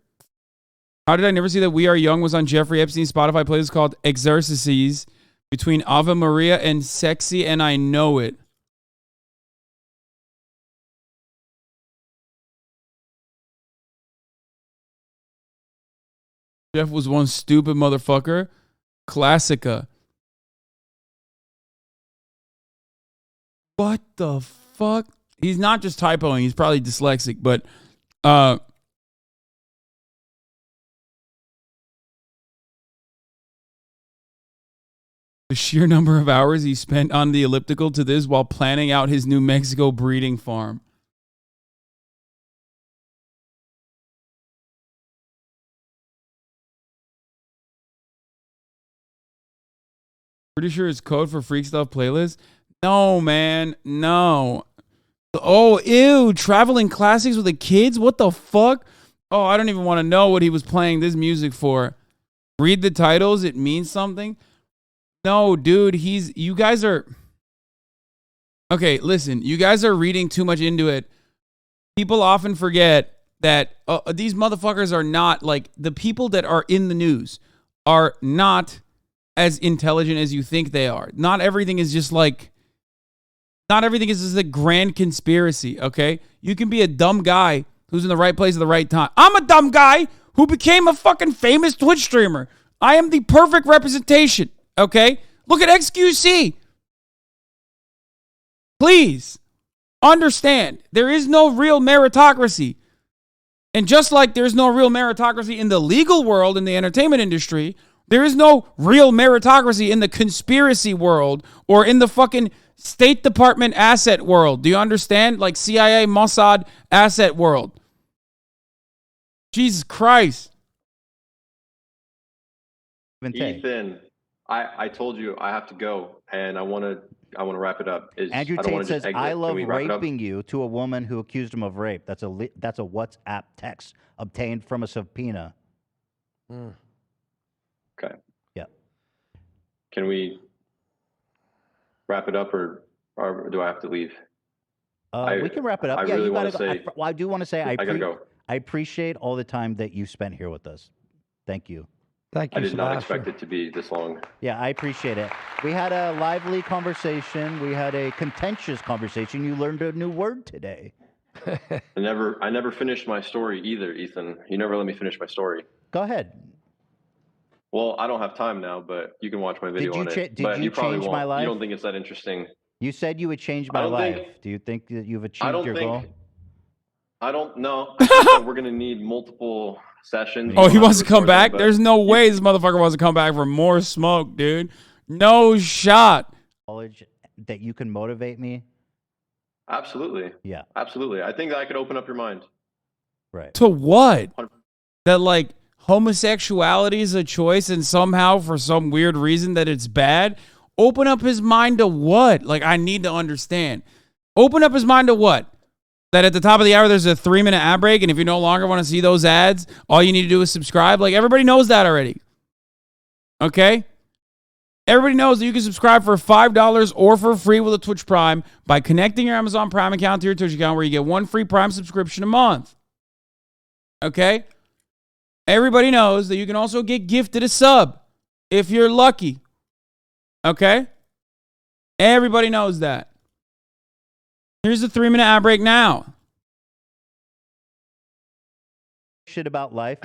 How did I never see that We Are Young was on Jeffrey Epstein's Spotify playlist called Exercises between Ave Maria and Sexy and I Know It? Jeff was one stupid motherfucker. Classica. What the fuck? He's not just typoing. He's probably dyslexic, but the sheer number of hours he spent on the elliptical to this while planning out his New Mexico breeding farm. Pretty sure it's code for Freak Stuff playlist. No, man. No. Oh, ew. Traveling classics with the kids? What the fuck? Oh, I don't even want to know what he was playing this music for. Read the titles. It means something. No, dude. You guys are... Okay, listen. You guys are reading too much into it. People often forget that these motherfuckers are not like... The people that are in the news are not as intelligent as you think they are. Not everything is just like... Not everything is just a grand conspiracy, okay? You can be a dumb guy who's in the right place at the right time. I'm a dumb guy who became a fucking famous Twitch streamer. I am the perfect representation, okay? Look at XQC. Please understand, there is no real meritocracy. And just like there's no real meritocracy in the legal world, in the entertainment industry, there is no real meritocracy in the conspiracy world or in the fucking State Department asset world. Do you understand? Like CIA, Mossad asset world. Jesus Christ. Ethan, I told you I have to go, and I want to wrap it up. Andrew I don't Tate want to says, just exit. "I Can love we wrap it up? raping you" to a woman who accused him of rape. That's a WhatsApp text obtained from a subpoena. Okay. Yeah. Can we wrap it up, or do I have to leave? We can wrap it up. I Yeah, really you want gotta to go. say. I do want to say I gotta go. I appreciate all the time that you spent here with us. Thank you. Thank you, I did not Sebastian. expect it to be this long. Yeah, I appreciate it. We had a lively conversation. We had a contentious conversation. You learned a new word today. I never finished my story either, Ethan. You never let me finish my story. Go ahead. Well, I don't have time now, but you can watch my video on it. Did you probably change won't. my life? You don't think it's that interesting? You said you would change my life. Do you think that you've achieved your goal? I don't know. I think that we're going to need multiple sessions. Oh, he wants to come back? There's no way this motherfucker wants to come back for more smoke, dude. No shot. Knowledge that you can motivate me. Absolutely. Yeah. Absolutely. I think that I could open up your mind. Right. To what? That like homosexuality is a choice and somehow for some weird reason that it's bad? Open up his mind to what? Like, I need to understand. Open up his mind to what? That at the top of the hour, there's a 3-minute ad break, and if you no longer want to see those ads, all you need to do is subscribe. Like, everybody knows that already. Okay? Everybody knows that you can subscribe for $5 or for free with a Twitch Prime by connecting your Amazon Prime account to your Twitch account, where you get 1 free Prime subscription a month. Okay? Everybody knows that you can also get gifted a sub if you're lucky. Okay? Everybody knows that. Here's the 3-minute ad break now. Shit about life.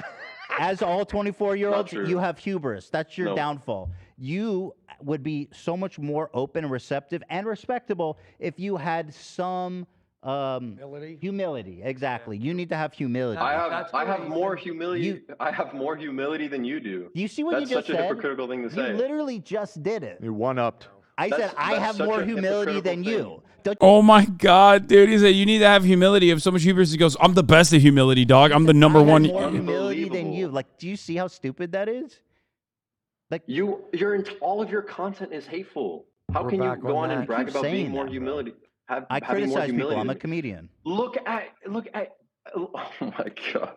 As all 24-year-olds, Not true. you have hubris. That's your No. downfall. You would be so much more open and receptive and respectable if you had some humility. Exactly. You need to have humility. I have more humility. I have more humility than you do. You see what That's you just such said? a hypocritical thing to say. You literally just did it. You one-upped. I said I that's have such more a humility hypocritical than thing. you. Don't Oh my God, dude. He said you need to have humility. If so much hubris, he goes, I'm the best at humility, dog. I'm the number I have one. more humility than you. Like, do you see how stupid that is? Like, all of your content is hateful. How We're can you back go on on and that. brag Keep about being saying more that, bro. humility? I Having more criticize people. humility I'm a than me. comedian. Look at. Oh my God.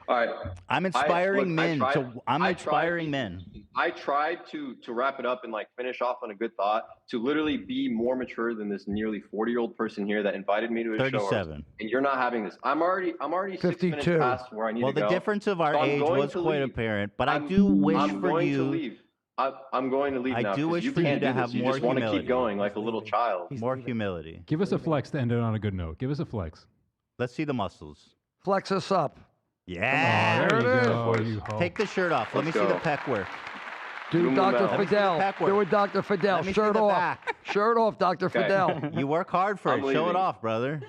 All right. I'm inspiring men. I'm inspiring men. I tried to wrap it up and like finish off on a good thought, to literally be more mature than this nearly 40-year-old person here that invited me to his show. 37. And you're not having this. I'm already 6 minutes 52. past where I need Well, to go. the difference of our So I'm age going was to quite leave. apparent, but I do wish I'm for going you. to leave. I'm going to leave I now. do 'cause wish you for you can't to do have this. You more just want to humility. keep going like a little child. More humility. Give us a flex to end it on a good note. Give us a flex. Let's see the muscles. Flex us up. Yeah. there there it you is. go. You hoe. Take the shirt off. Let me Let's see the go. pec work. Do Zoom Dr. them out. Fidel. Back work. Do it, Dr. Fidel. Let me see Shirt the off. back. Shirt off, Dr. Okay. Fidel. You work hard for I'm it. Show it leaving. off, brother.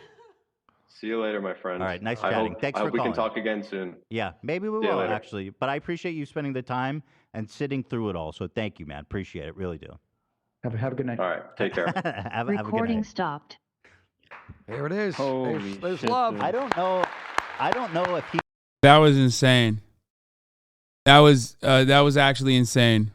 See you later, my friend. All right, nice I chatting. hope- Thanks I for hope we can calling. talk again soon. Yeah, maybe we See you will later. actually. But I appreciate you spending the time and sitting through it all. So thank you, man. Appreciate it. Really do. Have a good night. All right. Take care. have a good Recording night. stopped. Here it is. Holy There's shit, love. dude. I don't know if he That was insane. That was actually insane.